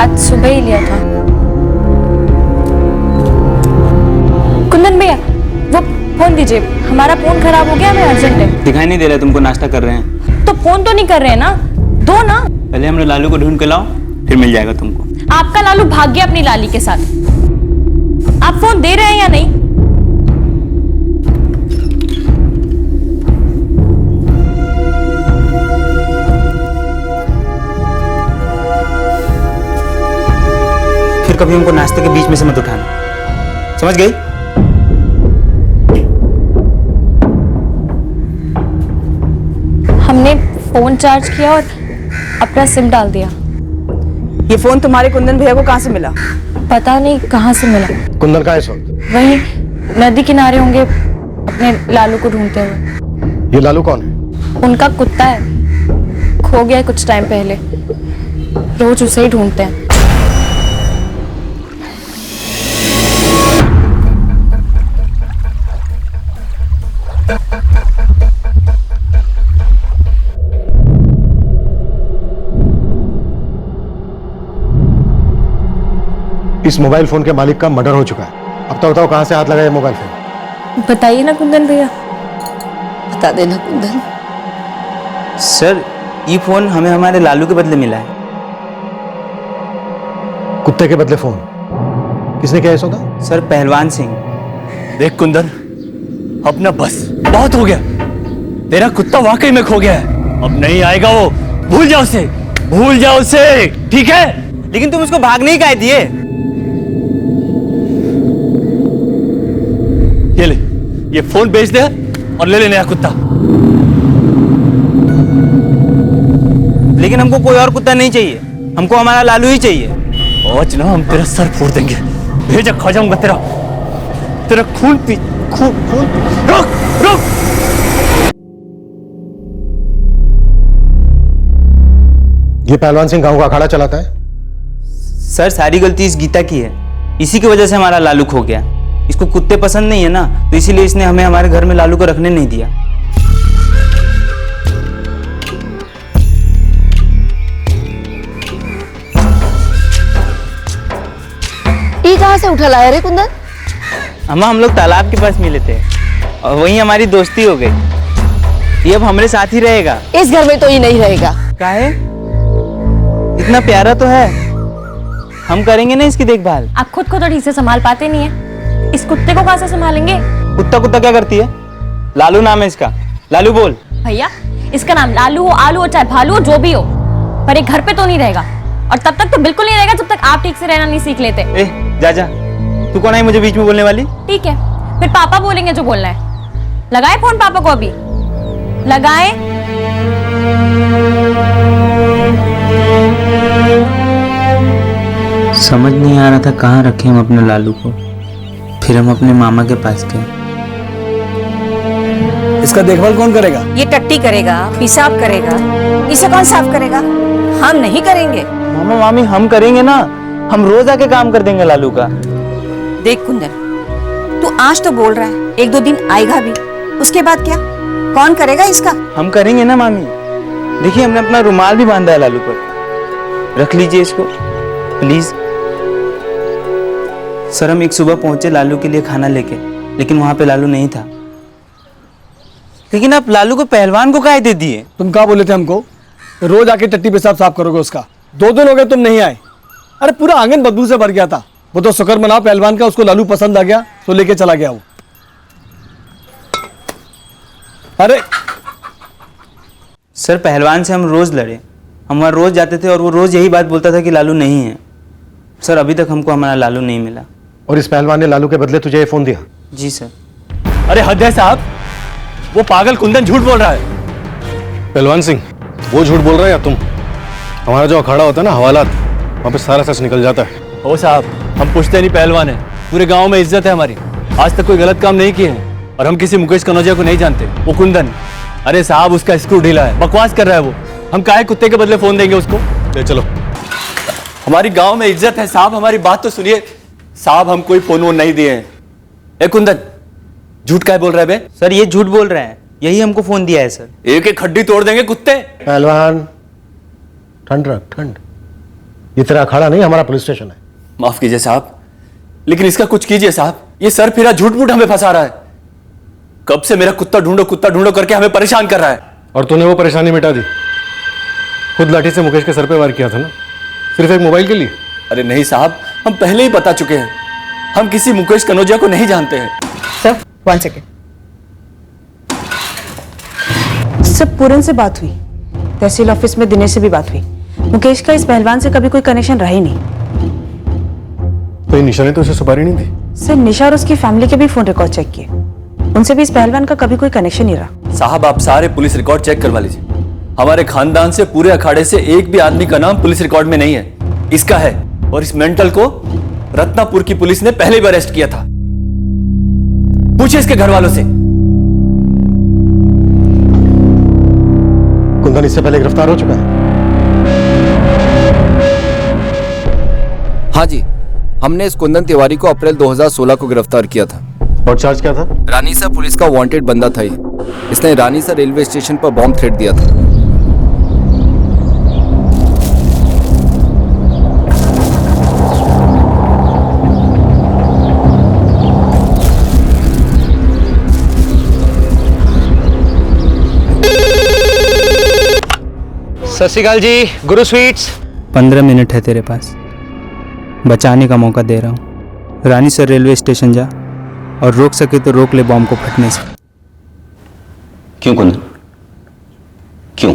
आज सुबह ही लिया था। कुंदन भैया, वो फोन दीजिए, हमारा फोन खराब हो गया, हमें अर्जेंट है। दिखाई नहीं दे रहा है तुमको, नाश्ता कर रहे हैं तो फोन तो नहीं कर रहे हैं ना, दो ना। पहले हमने लालू को ढूंढ के लाओ, फिर मिल जाएगा तुमको। आपका लालू भाग गया अपनी लाली के साथ। आप फोन दे रहे हैं या नहीं? फिर कभी हमको नाश्ते के बीच में से मत उठाना, समझ गई? हमने फोन चार्ज किया और अपना सिम डाल दिया। ये फोन तुम्हारे कुंदन भैया को कहाँ से मिला? पता नहीं कहाँ से मिला। कुंदन कहाँ है इस वक्त? वहीं नदी किनारे होंगे अपने लालू को ढूंढते हुए। ये लालू कौन है? उनका कुत्ता है, खो गया कुछ टाइम पहले, रोज उसे ही ढूंढते हैं। इस मोबाइल फोन के मालिक का मर्डर हो चुका है। अब तो बताओ कहां से हाथ लगा ये मोबाइल फोन? बताइए ना कुंदन भैया। बता देना कुंदन। सर, ये फोन हमें हमारे लालू के बदले मिला है। कुत्ते के बदले फोन? किसने किया सौदा? सर, पहलवान सिंह। देख कुंदन, अब ना बस बहुत हो गया। तेरा कुत्ता वाकई में खो गया है, अब नहीं आएगा वो। भूल जाओ उसे, भूल जाओ उसे, ठीक है? लेकिन तुम उसको भागने ही कहे दिए। ये ले, ये फोन बेच दे और ले ले नया कुत्ता। लेकिन हमको कोई और कुत्ता नहीं चाहिए, हमको हमारा लालू ही चाहिए। आज ना हम तेरा सर फोड़ देंगे, भेजा खा जाऊंगा तेरा, तेरा खून पी, खून खून। रुक रुक। ये पहलवान सिंह गांव का अखाड़ा चलाता है? सर, सारी गलती इस गीता की है, इसी की वजह से हमारा लालू खो गया। इसको कुत्ते पसंद नहीं है ना, तो इसीलिए इसने हमें हमारे घर में लालू को रखने नहीं दिया। ये कहाँ से उठा लाया रे कुंदन? अम्मा, हम लोग तालाब के पास मिले थे और वहीं हमारी दोस्ती हो गई। ये अब हमारे साथ ही रहेगा। इस घर में तो ये नहीं रहेगा। काहे? इतना प्यारा तो है, हम करेंगे ना इसकी देखभाल। आप खुद को तो ठीक से संभाल पाते नहीं है, इस कुत्ते को कहाँ से संभालेंगे? कुत्ता कुत्ता क्या करती है? लालू नाम है इसका, लालू बोल। भैया, इसका नाम लालू हो, आलू हो, चाहे भालू हो, जो भी हो, पर एक घर पे तो नहीं रहेगा। और तब तक तो बिल्कुल नहीं रहेगा जब तक आप ठीक से रहना नहीं सीख लेते। जा जा, तू कौन है मुझे बीच में बोलने वाली? ठीक है, फिर पापा बोलेंगे जो बोलना है। लगाए फोन पापा को, अभी लगाए। समझ नहीं आ रहा था कहाँ रखे हम अपने लालू को। फिर हम अपने मामा के पास गए। इसका देखभाल कौन करेगा? ये टट्टी करेगा, पेशाब करेगा, इसे कौन साफ करेगा? हम नहीं करेंगे। मामा मामी हम करेंगे ना, हम रोज आके काम कर देंगे लालू का। देख कुंदन, तू आज तो बोल रहा है, 1-2 दिन आएगा भी, उसके बाद क्या? कौन करेगा इसका? हम करेंगे ना मामी। देखिए हमने अपना रुमाल भी बांधा है लालू पर, रख लीजिए इसको प्लीज। सर हम एक सुबह पहुंचे लालू के लिए खाना लेके, लेकिन वहां पे लालू नहीं था। लेकिन आप लालू को पहलवान को काहे दे दिए? तुम क्या बोले थे हमको? रोज आके टट्टी पेशाब साफ करोगे उसका। 2 दिन हो गए तुम नहीं आए। अरे पूरा आंगन बदबू से भर गया था। वो तो शुक्र मनाओ पहलवान का, उसको लालू पसंद आ गया तो लेके चला गया वो। अरे सर पहलवान से हम रोज लड़े, हम वहाँ रोज जाते थे और वो रोज यही बात बोलता था कि लालू नहीं है। सर अभी तक हमको हमारा लालू नहीं मिला। और इस पहलवान ने लालू के बदले तुझे ये फोन दिया? जी सर। अरे हद है साहब, वो पागल कुंदन झूठ बोल रहा है। पहलवान सिंह, वो झूठ बोल रहा है या तुम? हमारा जो अखाड़ा होता है ना हवालात, वहाँ पे सारा सच निकल जाता है। ओ साहब, हम पूछते नहीं पहलवान है, पूरे गांव में इज्जत है हमारी। आज तक कोई गलत काम नहीं किए हैं और हम किसी मुकेश कनौजिया को नहीं जानते। वो कुंदन, अरे साहब उसका स्क्रू ढीला है, बकवास कर रहा है वो। हम काहे कुत्ते के बदले फोन देंगे उसको? ले चलो। हमारी गांव में इज्जत है साहब, हमारी बात तो सुनिए साहब। हम कोई फोन वोन नहीं दिए हैं। ए कुंदन, झूठ काहे बोल रहा है बे? सर ये झूठ बोल रहा है, यही हमको फोन दिया है सर। एक एक हड्डी तोड़ देंगे कुत्ते। पहलवान ठंड रख, ठंड। ये तेरा अखाड़ा नहीं, हमारा पुलिस स्टेशन है। माफ कीजिए साहब, लेकिन इसका कुछ कीजिए साहब। ये सर फिरा झूठ मूठ हमें फंसा रहा है। कब से मेरा कुत्ता ढूंढो करके हमें परेशान कर रहा है। और तूने वो परेशानी मिटा दी, खुद लाठी से मुकेश के सर पे वार किया था ना, सिर्फ एक मोबाइल के लिए। अरे नहीं साहब, हम पहले ही बता चुके हैं, हम किसी मुकेश कनौजिया को नहीं जानते हैं। Sir 1 second. सर पूरन से बात हुई, तहसील ऑफिस में दिनेश से भी बात हुई। मुकेश का इस पहलवान से कभी कोई कनेक्शन रहा ही नहीं। तो ये निशा ने तो उसे सुपारी नहीं दी? सर निशा और उसकी फैमिली के भी फोन रिकॉर्ड चेक किए, उनसे भी इस पहलवान का कभी कोई कनेक्शन नहीं रहा। साहब आप सारे पुलिस रिकॉर्ड चेक करवा लीजिए। हमारे खानदान से, पूरे अखाड़े से एक भी आदमी का नाम पुलिस रिकॉर्ड में नहीं है। इसका है, और इस मेंटल को रत्नापुर की पुलिस ने पहले भी अरेस्ट किया था। पूछिए इसके घर वालों से। कुंदन इससे पहले गिरफ्तार हो चुका है? हाँ जी, हमने इस कुंदन तिवारी को अप्रैल 2016 को गिरफ्तार किया था। और चार्ज क्या था? रानीसा पुलिस का वांटेड बंदा था ये। इसने रानीसा रेलवे स्टेशन पर बॉम्ब थ्रेट दिया था। सत श्री अकाल जी, गुरु स्वीट्स। 15 मिनट है तेरे पास, बचाने का मौका दे रहा हूँ। रानी सर रेलवे स्टेशन जा और रोक सके तो रोक ले बॉम्ब को फटने से। क्यों कुंदन, क्यों?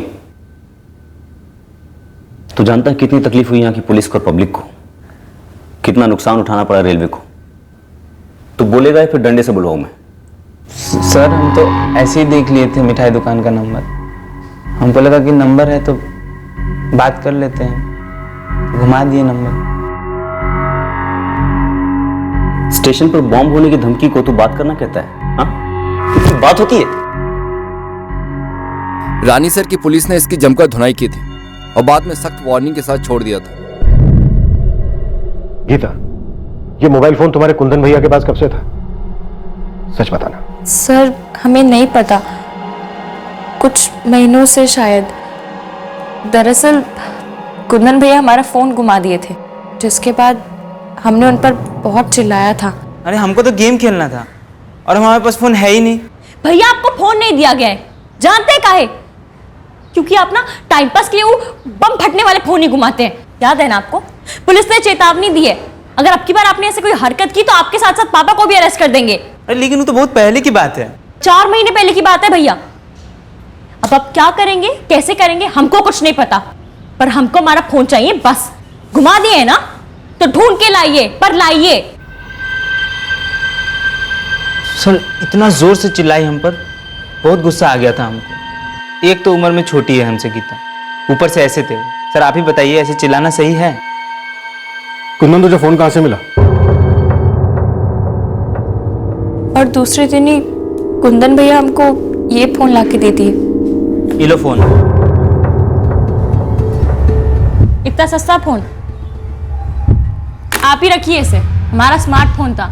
तू जानता है कितनी तकलीफ हुई यहाँ की पुलिस को और पब्लिक को, कितना नुकसान उठाना पड़ा रेलवे को। तू बोलेगा या फिर डंडे से बुलवाऊं मैं? सर हम तो ऐसे ही देख लिए थे मिठाई दुकान का नंबर, हमको लगा कि नंबर है तो बात कर लेते हैं, घुमा दिए नंबर। स्टेशन पर बॉम्ब होने की धमकी को तू बात करना कहता है? हाँ, कितनी बात होती है? रानी सर की पुलिस ने इसकी जमकर धुनाई की थी और बाद में सख्त वार्निंग के साथ छोड़ दिया था। गीता, ये मोबाइल फोन तुम्हारे कुंदन भैया के पास कब से था? सच बताना। सर हमें नहीं पता, कुछ महीनों से शायद। दरअसल कुंदन भैया हमारा फोन गुमा दिए थे, जिसके बाद हमने उन पर बहुत चिल्लाया था। अरे हमको तो गेम खेलना था और हमारे पास फोन है ही नहीं। भैया आपको फोन नहीं दिया गया है, जानते हैं काहे? क्योंकि आप ना टाइम पास के लिए वो बम फटने वाले फोन ही घुमाते हैं। याद है ना आपको? पुलिस ने चेतावनी दी है, अगर अब की बार आपने ऐसे कोई हरकत की तो आपके साथ साथ पापा को भी अरेस्ट कर देंगे। अरे लेकिन वो तो बहुत पहले की बात है। 4 महीने पहले की बात है भैया। अब आप क्या करेंगे, कैसे करेंगे, हमको कुछ नहीं पता, पर हमको हमारा फोन चाहिए बस। घुमा दिए है ना तो ढूंढ के लाइए, पर लाइए। सर इतना जोर से चिल्लाई हम पर, बहुत गुस्सा आ गया था हमको। एक तो उम्र में छोटी है हमसे गीता, ऊपर से ऐसे थे। सर आप ही बताइए, ऐसे चिल्लाना सही है? कुंदन तुझे फोन कहां से मिला? और दूसरे दिन ही कुंदन भैया हमको ये फोन लाके दे दिए। ये लो फोन। इतना सस्ता फोन आप ही रखिए इसे, हमारा स्मार्टफोन था,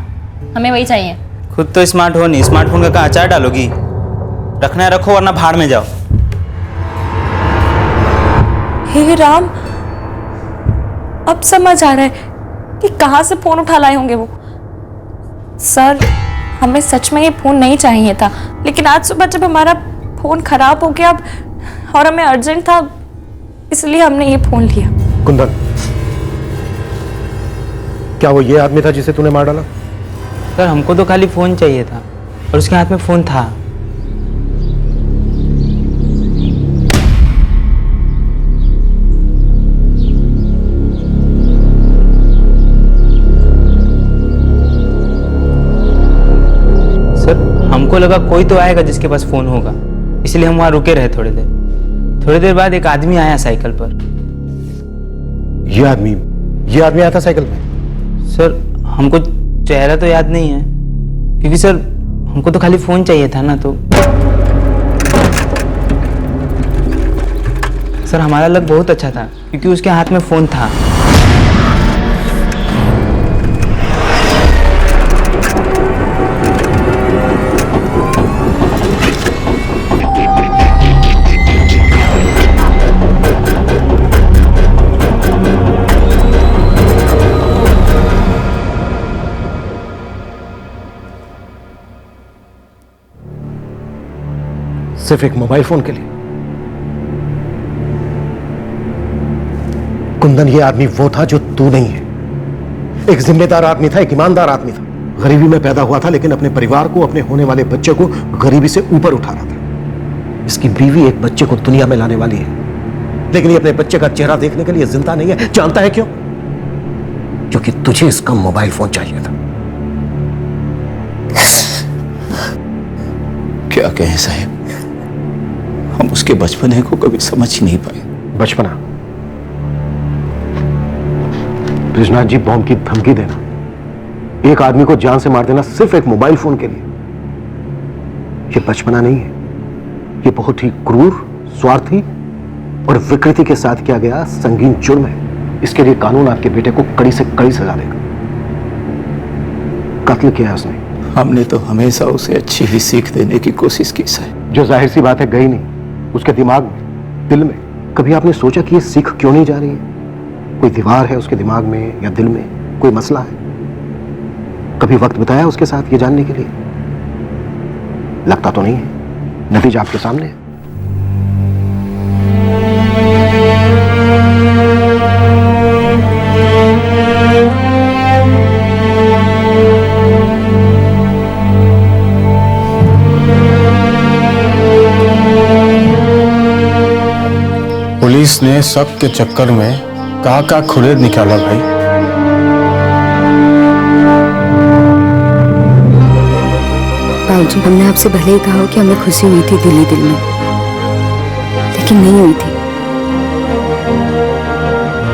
हमें वही चाहिए। खुद तो स्मार्ट हो नहीं, स्मार्टफोन का कहाँ अचार डालोगी? रखना है रखो वरना भाड़ में जाओ। हे राम, अब समझ आ रहा है कि कहाँ से फोन उठा लाए होंगे वो। सर, हमें सच में ये फोन नहीं चाहिए था, लेकिन आज सुबह जब हमारा फोन खराब हो गया और हमें अर्जेंट था, इसलिए हमने ये फोन लिया। कुंदन, क्या वो ये आदमी था जिसे तूने मार डाला? सर हमको तो खाली फोन चाहिए था और उसके हाथ में फोन था। सर हमको लगा कोई तो आएगा जिसके पास फोन होगा, इसलिए हम वहां रुके रहे थोड़ी देर। थोड़ी देर बाद एक आदमी आया साइकिल पर। ये आदमी आया था साइकिल पे? सर हमको चेहरा तो याद नहीं है, क्योंकि सर हमको तो खाली फोन चाहिए था ना। तो सर हमारा लक बहुत अच्छा था क्योंकि उसके हाथ में फोन था। सिर्फ एक मोबाइल फोन के लिए? कुंदन, ये आदमी वो था जो तू नहीं है। एक जिम्मेदार आदमी था, एक ईमानदार आदमी था। गरीबी में पैदा हुआ था, लेकिन अपने परिवार को, अपने होने वाले बच्चे को गरीबी से ऊपर उठा रहा था। इसकी बीवी एक बच्चे को दुनिया में लाने वाली है, लेकिन ये अपने बच्चे का चेहरा देखने के लिए जिंदा नहीं है। जानता है क्यों? क्योंकि तुझे इसका मोबाइल फोन चाहिए था। क्या कहें साहब, हम उसके बचपने को कभी समझ ही नहीं पाए। बचपना? ब्रिजनाथ जी, बॉम्ब की धमकी देना, एक आदमी को जान से मार देना सिर्फ एक मोबाइल फोन के लिए, यह बचपना नहीं है। यह बहुत ही क्रूर, स्वार्थी और विकृति के साथ किया गया संगीन जुर्म है। इसके लिए कानून आपके बेटे को कड़ी से कड़ी सजा देगा। कत्ल किया है उसने। हमने तो हमेशा उसे अच्छी ही सीख देने की कोशिश की है, जो जाहिर सी बात है गई नहीं। उसके दिमाग में, दिल में कभी आपने सोचा कि ये सीख क्यों नहीं जा रही है? कोई दीवार है उसके दिमाग में या दिल में? कोई मसला है? कभी वक्त बिताया उसके साथ ये जानने के लिए? लगता तो नहीं है। नतीजा आपके सामने है। पुलिस ने सब के चक्कर में का खुलेद निकाला भाई। बाबूजी, हमने आपसे भले ही कहा कि हमें खुशी हुई थी दिल ही दिल में, लेकिन नहीं हुई थी।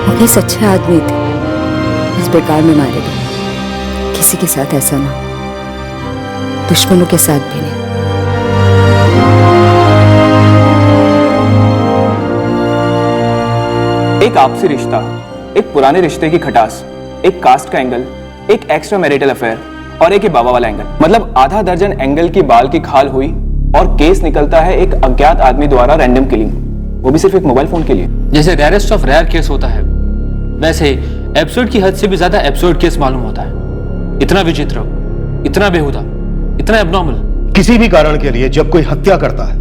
मुकेश अच्छे आदमी थे, इस बेकार में मारे गए। किसी के साथ ऐसा ना, दुश्मनों के साथ भी नहीं। एक आपसी रिश्ता, एक पुराने रिश्ते की खटास, एक कास्ट का एंगल, एक एक्स्ट्रा मैरिटल अफेयर और एक बाबा वाला एंगल। मतलब आधा दर्जन एंगल की बाल की खाल हुई और केस निकलता है एक अज्ञात आदमी द्वारा रैंडम किलिंग, वो भी सिर्फ एक मोबाइल फोन के लिए। जैसे रेयरेस्ट ऑफ रेयर केस होता है, वैसे एब्सर्ड की हद से भी ज्यादा एब्सर्ड केस मालूम होता है। इतना विचित्र, इतना बेहुदा, इतना एबनॉर्मल। किसी भी कारण के लिए जब कोई हत्या करता है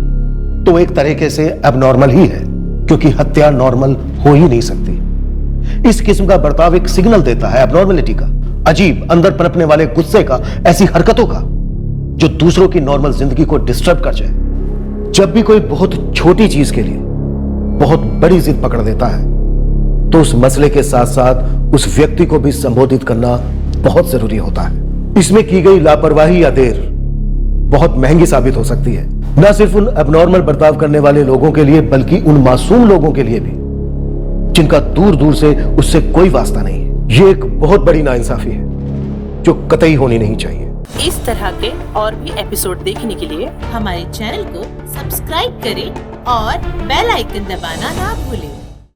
तो एक तरीके से एबनॉर्मल ही है, क्योंकि हत्या नॉर्मल हो ही नहीं सकती। इस किस्म का बर्ताव एक सिग्नल देता है एबनॉर्मलिटी का, अजीब अंदर पनपने वाले गुस्से का, ऐसी हरकतों का जो दूसरों की नॉर्मल जिंदगी को डिस्टर्ब कर जाए। जब भी कोई बहुत छोटी चीज के लिए बहुत बड़ी जिद पकड़ देता है तो उस मसले के साथ साथ उस व्यक्ति को भी संबोधित करना बहुत जरूरी होता है। इसमें की गई लापरवाही या देर बहुत महंगी साबित हो सकती है, न सिर्फ उन एबनॉर्मल बर्ताव करने वाले लोगों के लिए बल्कि उन मासूम लोगों के लिए भी जिनका दूर दूर से उससे कोई वास्ता नहीं है। ये एक बहुत बड़ी नाइंसाफी है जो कतई होनी नहीं चाहिए। इस तरह के और भी एपिसोड देखने के लिए हमारे चैनल को सब्सक्राइब करें और बेल आइकन दबाना ना भूलें।